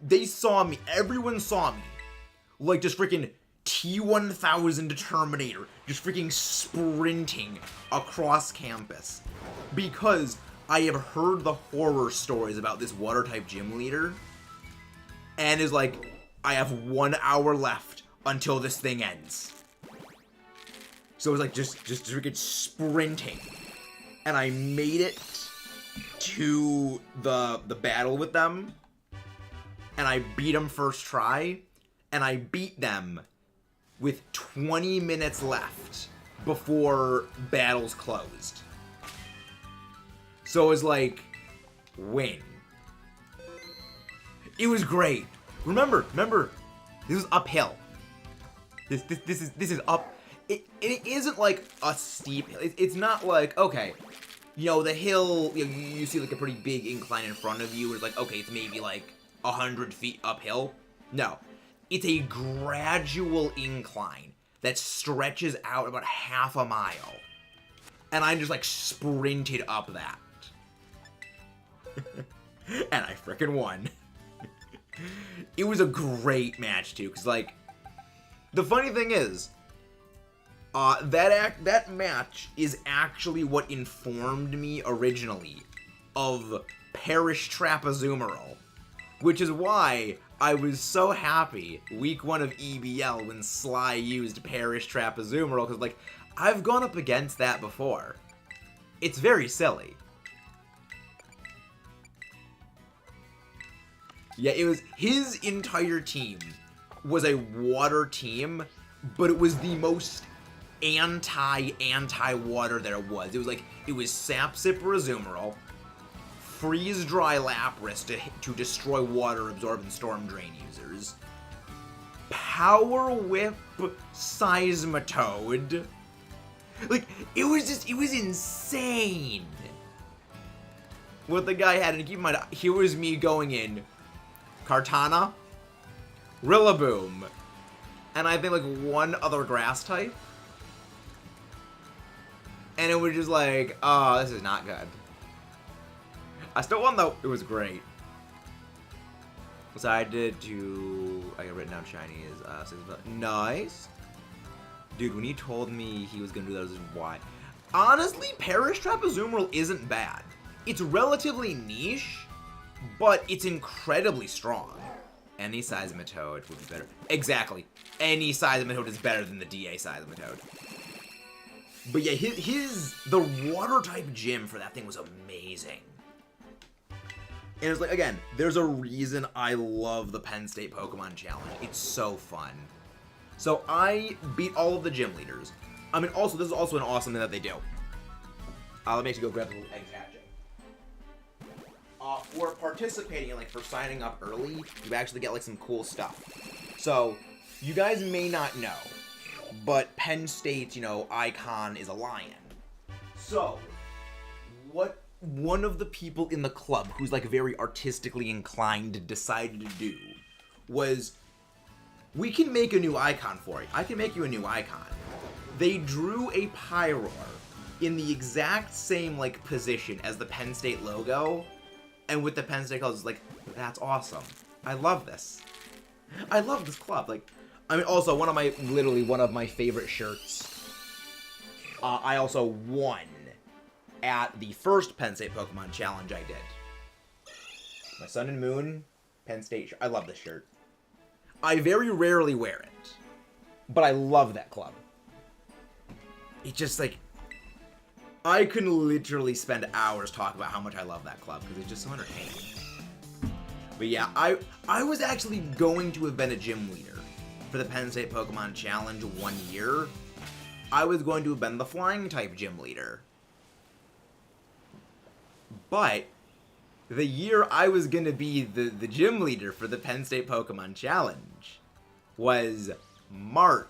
they saw me, everyone saw me, like just freaking T-1000 Determinator, just freaking sprinting across campus. Because I have heard the horror stories about this water-type gym leader, and is like, I have 1 hour left until this thing ends. So it was like, just freaking sprinting. And I made it to the battle with them, and I beat them first try, and I beat them with 20 minutes left before battles closed. So it was like, win. It was great. Remember, this was uphill. This is up. It isn't like a steep hill. It's not like, okay, you know, the hill, you see like a pretty big incline in front of you, and it's like, okay, it's maybe like 100 feet uphill. No. It's a gradual incline that stretches out about half a mile. And I just, like, sprinted up that. And I frickin' won. It was a great match, too, because, like, the funny thing is, that match is actually what informed me originally of Perish Trapezumeral, which is why I was so happy week 1 of EBL when Sly used Perish Trapezumeral, because, like, I've gone up against that before. It's very silly. Yeah, it was, his entire team was a water team, but it was the most anti-water there was. It was like, it was Sap Sip Resumeral, Freeze Dry Lapras to destroy water absorbing Storm Drain users, Power Whip Seismitoad. Like, it was insane what the guy had. And keep in mind, here was me going in Kartana, Rillaboom, and I think like one other grass type. And it was just like, oh, this is not good. I still won though. It was great. So I got written down shiny is nice. Dude, when he told me he was gonna do that, I was like, why? Honestly, Perish Trapezumeral isn't bad. It's relatively niche, but it's incredibly strong. Any Seismitoad would be better. Exactly. Any Seismitoad is better than the DA Seismitoad. But yeah, the water type gym for that thing was amazing. And it's like, again, there's a reason I love the Penn State Pokemon Challenge. It's so fun. So I beat all of the gym leaders. I mean, also, this is also an awesome thing that they do. Let me actually go grab the little egg hatching. For participating and, like, for signing up early, you actually get, like, some cool stuff. So, you guys may not know, but Penn State's, you know, icon is a lion. So, what one of the people in the club who's, like, very artistically inclined decided to do was, we can make a new icon for you. I can make you a new icon. They drew a Pyroar in the exact same, like, position as the Penn State logo, and with the Penn State colors. Like, that's awesome. I love this. I love this club. Like, I mean, also, literally one of my favorite shirts. I also won at the first Penn State Pokemon Challenge I did. My Sun and Moon Penn State shirt. I love this shirt. I very rarely wear it, but I love that club. It's just like, I can literally spend hours talking about how much I love that club because it's just so entertaining. But yeah, I was actually going to have been a gym leader for the Penn State Pokemon Challenge one year. I was going to have been the flying type gym leader. But the year I was going to be the gym leader for the Penn State Pokemon Challenge was March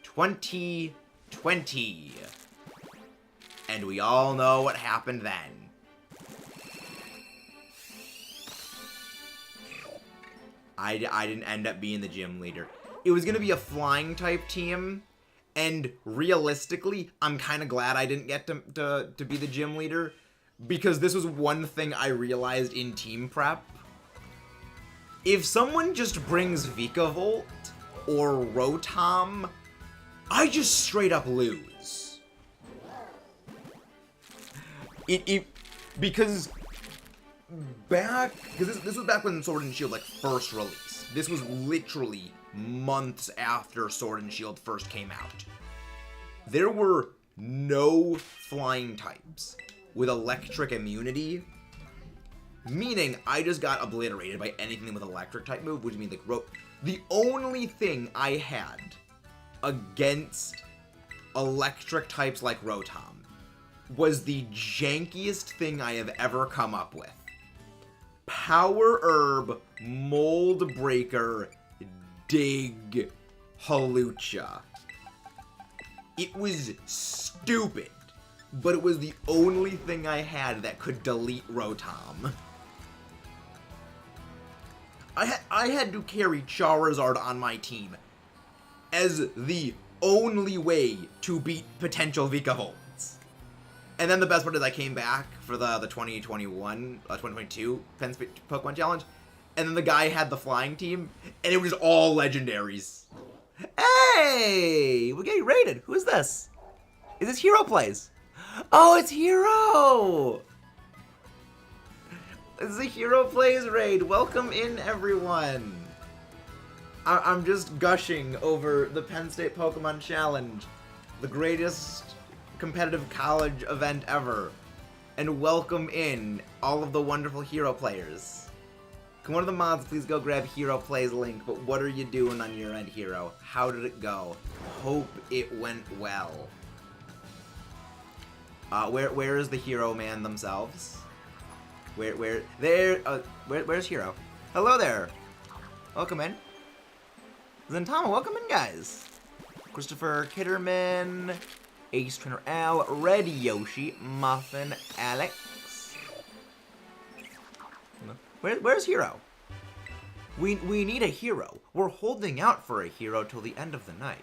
2020. And we all know what happened then. I didn't end up being the gym leader. It was going to be a flying type team, and realistically, I'm kind of glad I didn't get to be the gym leader, because this was one thing I realized in team prep. If someone just brings Vikavolt or Rotom, I just straight up lose. Because this was back when Sword and Shield, like, first released. This was literally months after Sword and Shield first came out. There were no flying types with electric immunity, meaning I just got obliterated by anything with electric type move, which means, like, the only thing I had against electric types like Rotom was the jankiest thing I have ever come up with. Power Herb, Mold Breaker, Dig, Hawlucha. It was stupid, but it was the only thing I had that could delete Rotom. I had to carry Charizard on my team as the only way to beat potential Vikavolt. And then the best part is I came back for the 2022 Penn State Pokemon Challenge, and then the guy had the flying team, and it was just all legendaries. Hey! We're getting raided. Who is this? Is this Hero Plays? Oh, it's Hero! It's a Hero Plays raid. Welcome in, everyone. I'm just gushing over the Penn State Pokemon Challenge, the greatest competitive college event ever, and welcome in all of the wonderful Hero players. Can one of the mods please go grab Hero Plays link? But what are you doing on your end, Hero? How did it go? Hope it went well. Where is the Hero man themselves? Where's Hero? Hello there. Welcome in. Zentama, welcome in, guys. Christopher Kitterman, Ace Trainer Al, Red Yoshi, Muffin, Alex. Where's Hero? We need a hero. We're holding out for a hero till the end of the night.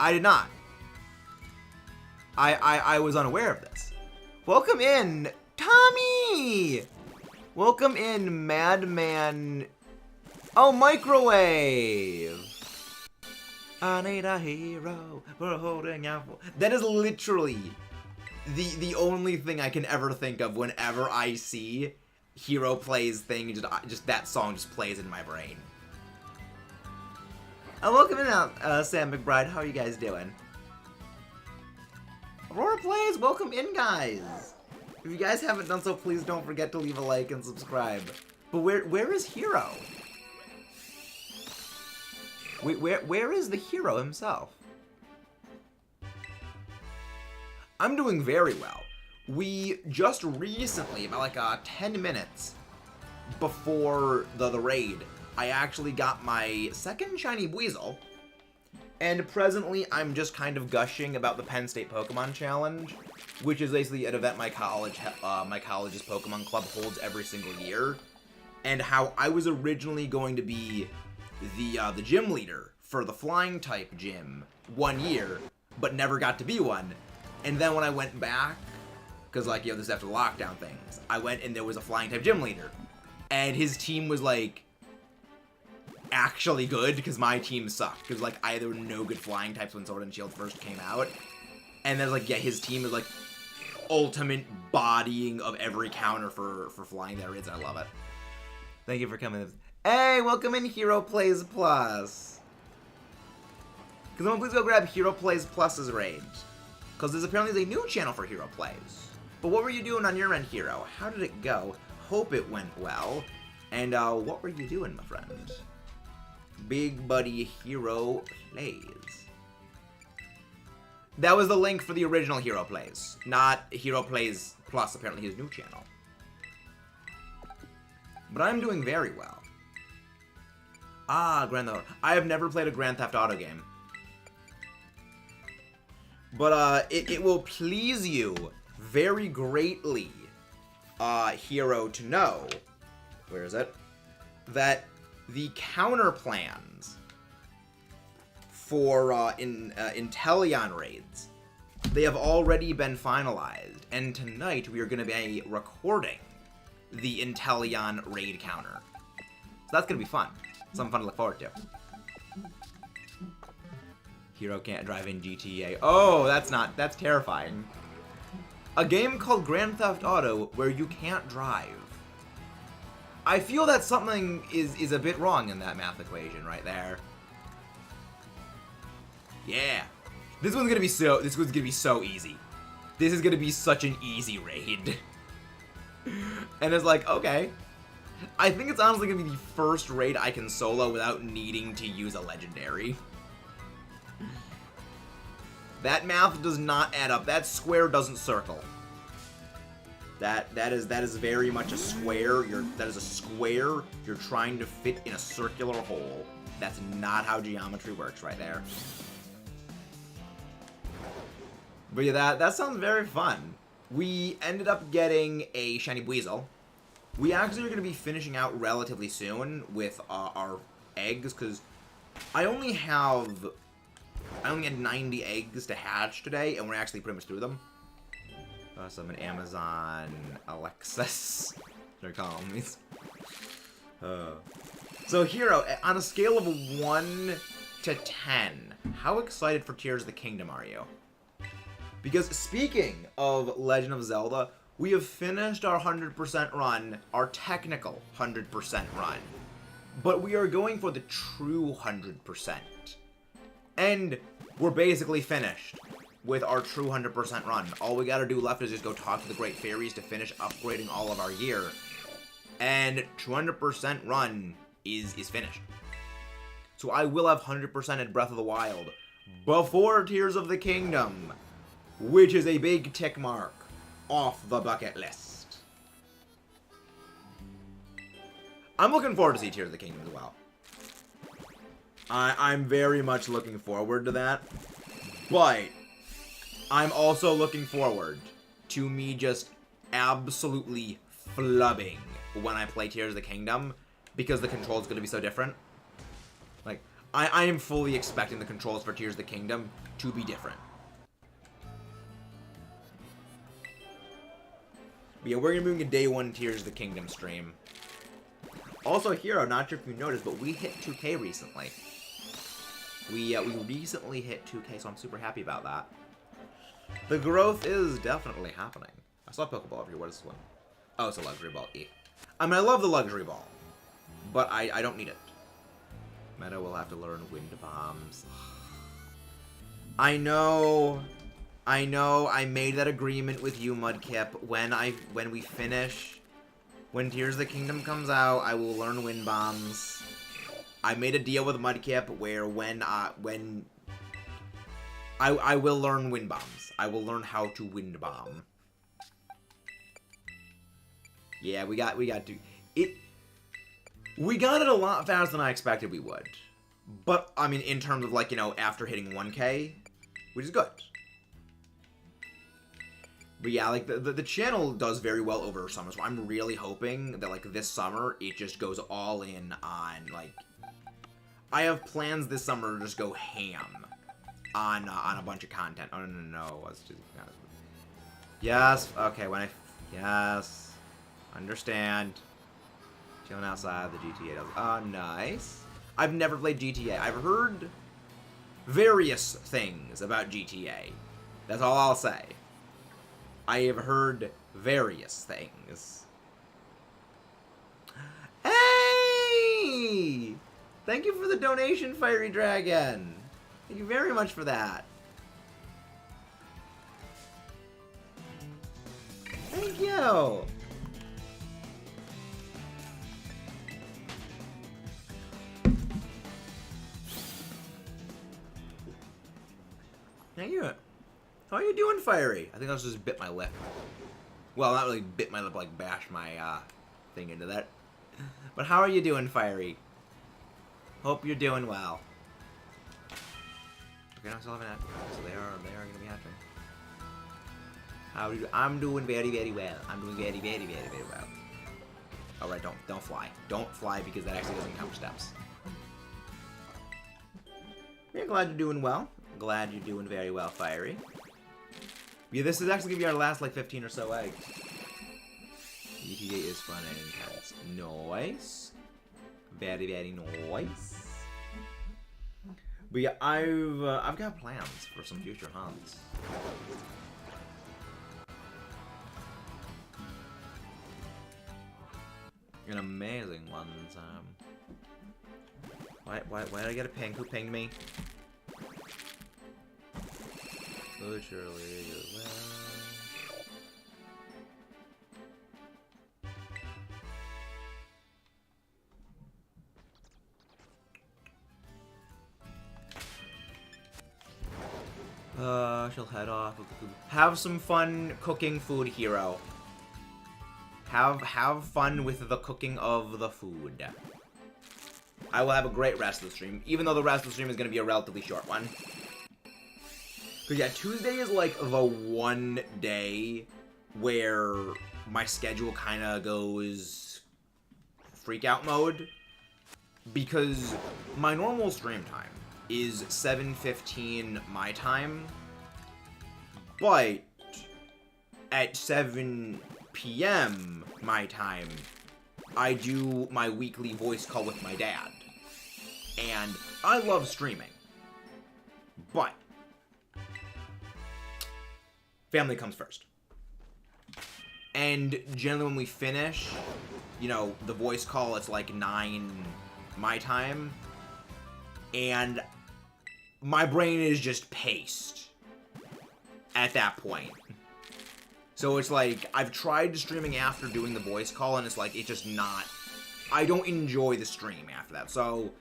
I did not. I was unaware of this. Welcome in, Tommy! Welcome in, Madman. Oh, Microwave! I need a hero. We're holding out for... That is literally the only thing I can ever think of whenever I see Hero Plays thing. Just that song just plays in my brain. Welcome in, Sam McBride. How are you guys doing? Aurora Plays, welcome in, guys. If you guys haven't done so, please don't forget to leave a like and subscribe. But where is Hero? Wait, where is the hero himself? I'm doing very well. We just recently, about like 10 minutes before the raid, I actually got my second shiny Weasel, and presently I'm just kind of gushing about the Penn State Pokemon Challenge, which is basically an event my college's Pokemon Club holds every single year, and how I was originally going to be the gym leader for the flying type gym one year, but never got to be one. And then when I went back, because like, this is after the lockdown things, I went and there was a flying type gym leader, and his team was like actually good, because my team sucked, because like there were no good flying types when Sword and Shield first came out. And then like, yeah, his team is like ultimate bodying of every counter for flying there is, and I love it. Thank you for coming. Hey, welcome in, Hero Plays Plus. Because someone please go grab Hero Plays Plus's raid, because there's apparently a new channel for Hero Plays. But what were you doing on your end, Hero? How did it go? Hope it went well. And what were you doing, my friend? Big Buddy Hero Plays. That was the link for the original Hero Plays, not Hero Plays Plus, apparently his new channel. But I'm doing very well. Grand Theft Auto. I have never played a Grand Theft Auto game. But it will please you very greatly, Hero, to know, where is it, that the counter plans for Inteleon raids, they have already been finalized, and tonight we are going to be recording the Inteleon raid counter. So that's going to be fun. Something fun to look forward to. Hero can't drive in GTA. Oh, that's terrifying. A game called Grand Theft Auto where you can't drive. I feel that something is a bit wrong in that math equation right there. Yeah. This one's gonna be so easy. This is gonna be such an easy raid. And it's like, okay. I think it's honestly gonna be the first raid I can solo without needing to use a legendary. That math does not add up. That square doesn't circle. That is very much a square. That is a square you're trying to fit in a circular hole. That's not how geometry works right there. But yeah, that sounds very fun. We ended up getting a shiny Weasel. We actually are going to be finishing out relatively soon with our eggs, because I only had 90 eggs to hatch today, and we're actually pretty much through them. So I'm an Amazon Alexis. They're calling me. So Hero, on a scale of 1 to 10, how excited for Tears of the Kingdom are you? Because speaking of Legend of Zelda, we have finished our 100% run, our technical 100% run. But we are going for the true 100%. And we're basically finished with our true 100% run. All we gotta do left is just go talk to the Great Fairies to finish upgrading all of our gear. And 200% run is finished. So I will have 100% in Breath of the Wild before Tears of the Kingdom, which is a big tick mark off the bucket list. I'm looking forward to see Tears of the Kingdom as well. I'm very much looking forward to that, but I'm also looking forward to me just absolutely flubbing when I play Tears of the Kingdom, because the controls going to be so different. Like, I am fully expecting the controls for Tears of the Kingdom to be different. But yeah, we're going to be doing a day 1 Tears of the Kingdom stream. Also, Hero, not sure if you noticed, but we hit 2K recently. We recently hit 2K, so I'm super happy about that. The growth is definitely happening. I saw a Pokeball over here. What is this one? Oh, it's a luxury ball. I mean, I love the luxury ball, but I don't need it. Meta will have to learn wind bombs. I know, I made that agreement with you, Mudkip. When we finish, when Tears of the Kingdom comes out, I will learn wind bombs. I made a deal with Mudkip where I will learn wind bombs. I will learn how to wind bomb. Yeah, we got to it. We got it a lot faster than I expected we would. But I mean, in terms of like, you know, after hitting 1K, which is good. But yeah, like the channel does very well over summer, so I'm really hoping that like this summer it just goes all in on like. I have plans this summer to just go ham on a bunch of content. Oh no, let's do yes. Okay, yes, understand. Chilling outside the GTA. Oh, nice. I've never played GTA. I've heard various things about GTA. That's all I'll say. I have heard various things. Hey! Thank you for the donation, Fiery Dragon. Thank you very much for that. Thank you. Thank you. How are you doing, Fiery? I think I just bit my lip. Well, not really bit my lip, like bash my thing into that. But how are you doing, Fiery? Hope you're doing well. Okay, I still have an ad. So they are gonna be hatching. How do you do? I'm doing very, very well. I'm doing very, very, very, very well. Alright, don't fly. Don't fly because that actually doesn't count steps. Yeah, glad you're doing well. Glad you're doing very well, Fiery. Yeah, this is actually gonna be our last like 15 or so eggs. GTA is fun and intense. Nice. Very, very nice. But yeah, I've got plans for some future hunts. An amazing ones. Why did I get a ping? Who pinged me? Oh, surely. She'll head off. Have some fun cooking food, hero. Have fun with the cooking of the food. I will have a great rest of the stream, even though the rest of the stream is going to be a relatively short one. Because yeah, Tuesday is like the one day where my schedule kind of goes freak out mode. Because my normal stream time is 7:15 my time. But at 7 p.m. my time, I do my weekly voice call with my dad. And I love streaming. But family comes first. And generally when we finish, you know, the voice call, it's like 9 my time. And my brain is just paced at that point. So it's like, I've tried streaming after doing the voice call, and it's like, it's just not... I don't enjoy the stream after that. So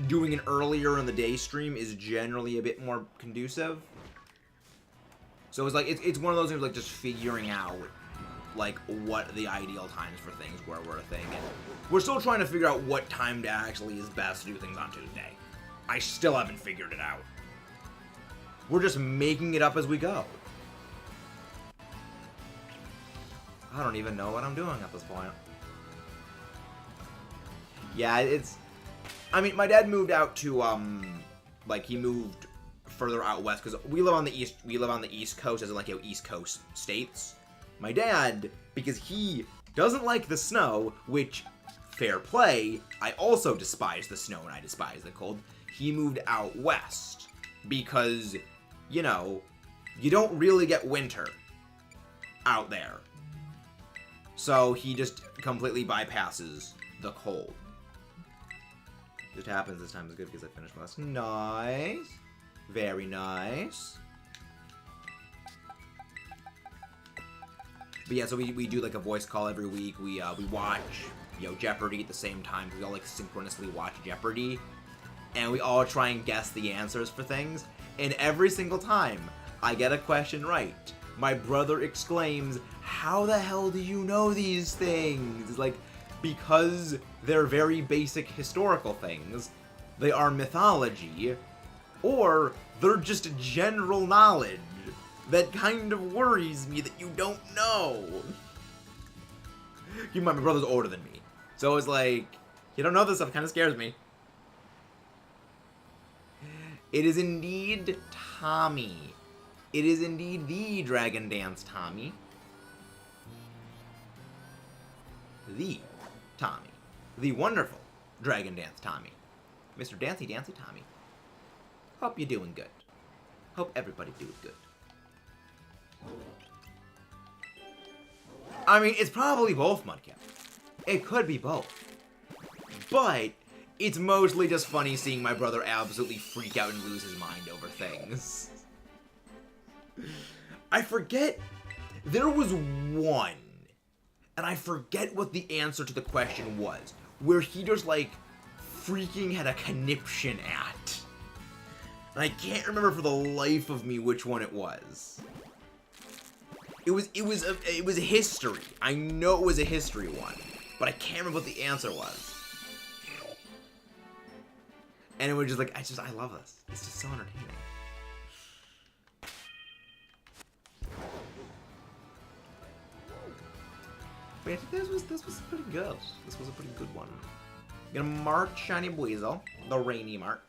doing an earlier in the day stream is generally a bit more conducive. So it's like, it's one of those things, like, just figuring out, like, what the ideal times for things were a thing. And we're still trying to figure out what time to actually is best to do things on Tuesday. I still haven't figured it out. We're just making it up as we go. I don't even know what I'm doing at this point. Yeah, it's... I mean, my dad moved out to, like, he moved further out west, because we live on the East Coast, as in, like, you know, East Coast states. My dad, because he doesn't like the snow, which, fair play, I also despise the snow and I despise the cold. He moved out west, because, you know, you don't really get winter out there. So he just completely bypasses the cold. Just happens this time is good because I finished my lesson. Nice. Very nice. But yeah, so we do like a voice call every week. We watch, you know, Jeopardy at the same time. We all like synchronously watch Jeopardy. And we all try and guess the answers for things. And every single time I get a question right, my brother exclaims, "How the hell do you know these things?" It's like, because they're very basic historical things. They are mythology, or they're just general knowledge that kind of worries me that you don't know. Keep in mind, my brother's older than me, so it's like, you don't know this stuff, it kind of scares me. It is indeed Tommy. It is indeed the Dragon Dance Tommy. The Tommy. The wonderful Dragon Dance Tommy. Mr. Dancy Dancy Tommy. Hope you're doing good. Hope everybody doing good. I mean, it's probably both, Mudcat. It could be both. But it's mostly just funny seeing my brother absolutely freak out and lose his mind over things. I forget. There was one, and I forget what the answer to the question was, where he just, like, freaking had a conniption at. And I can't remember for the life of me which one it was. It was a history. I know it was a history one, but I can't remember what the answer was. And it was just like, I love this. It's just so entertaining. But yeah, this was pretty good. This was a pretty good one. Gonna mark Shiny Buizel, the Rainy Mark.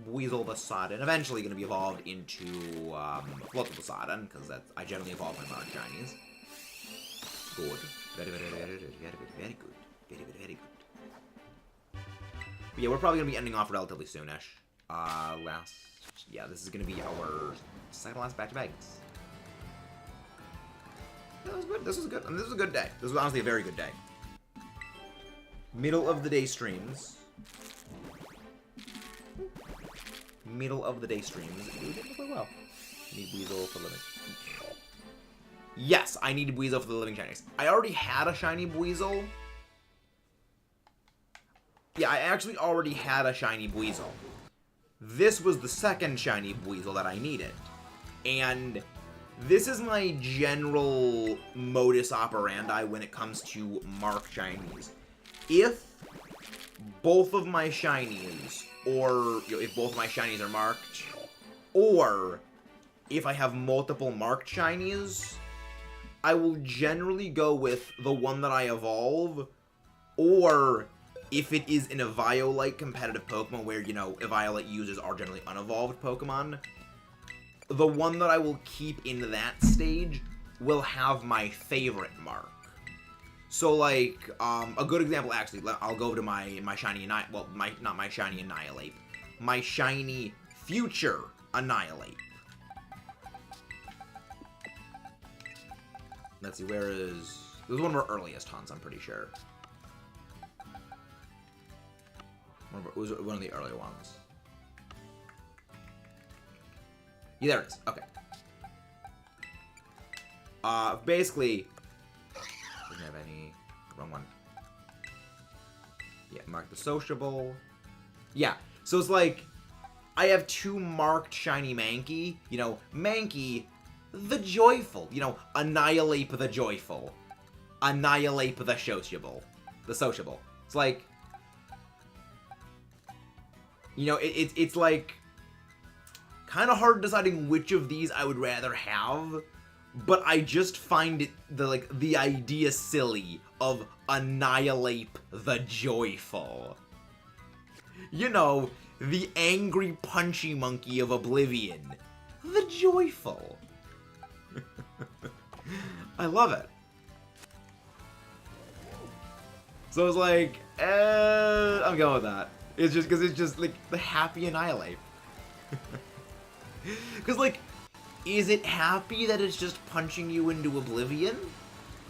Buizel the Sodden. Eventually gonna be evolved into Floatable Sodden, because I generally evolve my Mark Shinies. Good. Very, very, very, very, very, very good. Very, very, very good. But yeah, we're probably gonna be ending off relatively soonish. Yeah, this is gonna be our second last batch of eggs. That was good. This was good. I mean, this was a good day. This was honestly a very good day. Middle of the day streams. Middle of the day streams. We did quite well. Need Buizel for living. Yes, I needed Buizel for the living shinies. I already had a shiny Buizel. Yeah, I actually already had a shiny Buizel. This was the second shiny Buizel that I needed. And this is my general modus operandi when it comes to mark shinies. If both of my shinies, or if both of my shinies are marked, or if I have multiple marked shinies, I will generally go with the one that I evolve, or if it is an Eviolite competitive Pokemon where, you know, Eviolite users are generally unevolved Pokemon, the one that I will keep in that stage will have my favorite mark. So, like, a good example, actually, I'll go to my shiny Annihilate, well, not my shiny Annihilate, my shiny future Annihilate. Let's see, where is, this is one of our earliest hunts, I'm pretty sure. It was one of the earlier ones. Yeah, there it is. Okay. Basically, doesn't have any. Wrong one. Yeah, mark the sociable. Yeah, so it's like, I have two marked shiny Mankey. You know, Mankey, the joyful. You know, Annihilate the joyful. Annihilate the sociable. The sociable. It's like, you know, it's like kind of hard deciding which of these I would rather have, but I just find it the idea silly of Annihilate the joyful. You know, the angry punchy monkey of Oblivion. The joyful. I love it. So it's like, I'm going with that. It's just because it's just like the happy Annihilate. Because, like, is it happy that it's just punching you into oblivion?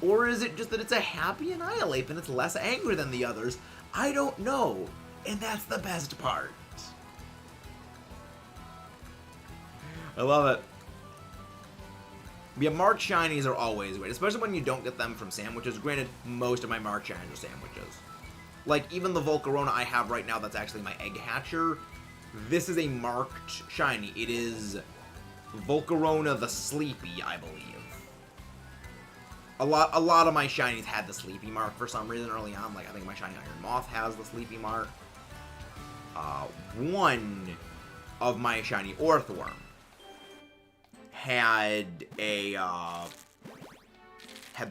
Or is it just that it's a happy Annihilate and it's less angry than the others? I don't know. And that's the best part. I love it. Yeah, Mark Shinies are always great, especially when you don't get them from sandwiches. Granted, most of my Mark Shinies are sandwiches. Like, even the Volcarona I have right now that's actually my egg hatcher, this is a marked shiny. It is Volcarona the Sleepy, I believe. A lot of my shinies had the Sleepy mark for some reason early on. Like, I think my shiny Iron Moth has the Sleepy mark. One of my shiny Orthworm had the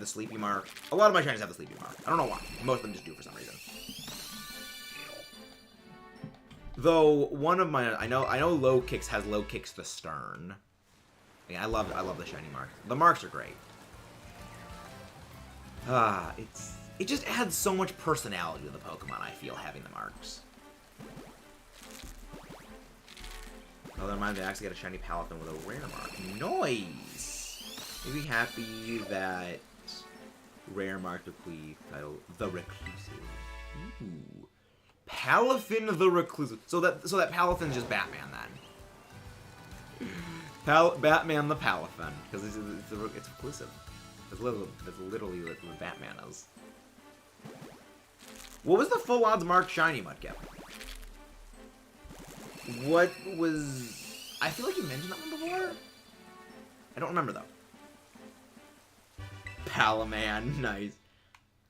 Sleepy mark. A lot of my shinies have the Sleepy mark. I don't know why. Most of them just do for some reason. Though one of my I know Low Kicks has Low Kicks the Stern. Yeah, I love the shiny mark. The marks are great. It just adds so much personality to the Pokemon, I feel, having the marks. Oh, that reminds me, I actually got a shiny Palafin with a rare mark. Nice! You'd be happy that rare mark bequeath title The Reclusive. Ooh. Palafin the Reclusive. So that Palafin's just Batman then. Batman the Palafin, because it's reclusive. It's literally what Batman is. What was the full odds mark shiny, Mudkip? What was... I feel like you mentioned that one before? I don't remember, though. Palaman, nice.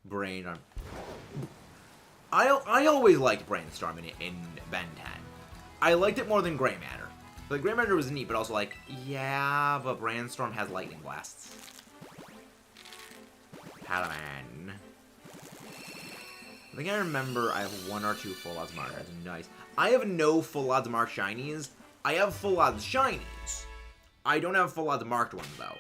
Brainstorm. I always liked Brainstorm in Ben 10. I liked it more than Grey Matter. Like, Grey Matter was neat, but also like, yeah, but Brainstorm has lightning blasts. Palaman. I think I remember I have 1 or 2 full odds mark. That's nice. I have no full odds mark shinies. I have full odds shinies. I don't have full odds marked ones, though.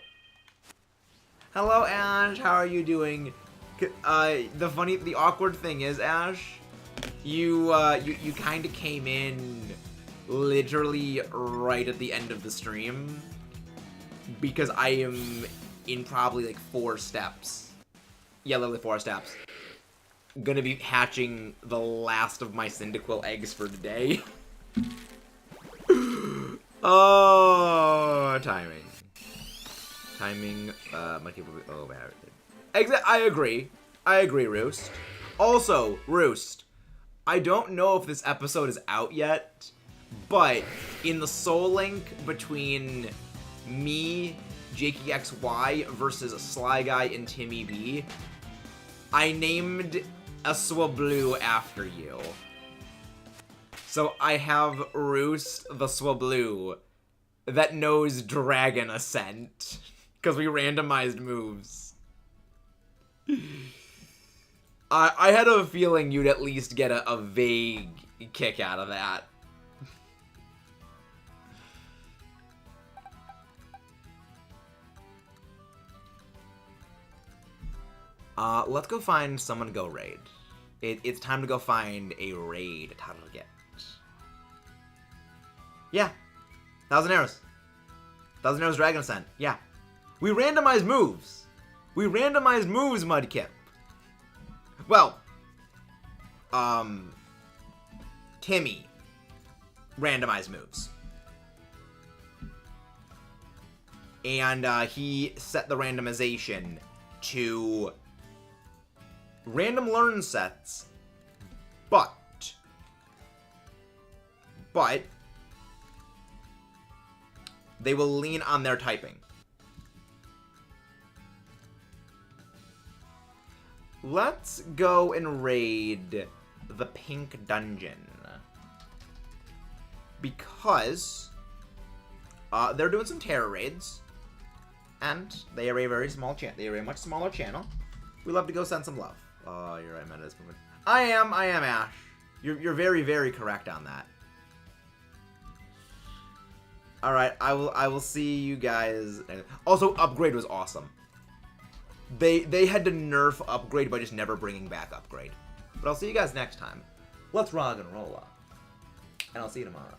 Hello, Ash. How are you doing? The awkward thing is, Ash, you kind of came in literally right at the end of the stream because I am in probably like 4 steps. Yeah, literally 4 steps. Gonna be hatching the last of my Cyndaquil eggs for today. Oh, timing. My people. Oh, man. I agree, Roost. Also, Roost, I don't know if this episode is out yet, but in the Soul Link between me, JakeXY versus Sly Guy and Timmy B, I named a Swablu after you. So I have Roost the Swablu that knows Dragon Ascent. Because we randomized moves. I had a feeling you'd at least get a vague kick out of that. Let's go find someone to go raid. It's time to go find a raid target. Yeah. 1,000 arrows. 1,000 arrows Dragon Ascent. Yeah. We randomized moves. We randomized moves, Mudkip. Well, Timmy randomized moves. And he set the randomization to random learn sets, but they will lean on their typing. Let's go and raid the Pink Dungeon. Because they're doing some terror raids. And they are a very small channel. They are a much smaller channel. We love to go send some love. Oh, you're right, Meta. I am Ash. You're very, very correct on that. Alright, I will see you guys. Also, Upgrade was awesome. They had to nerf Upgrade by just never bringing back Upgrade. But I'll see you guys next time. Let's rock and roll up. And I'll see you tomorrow.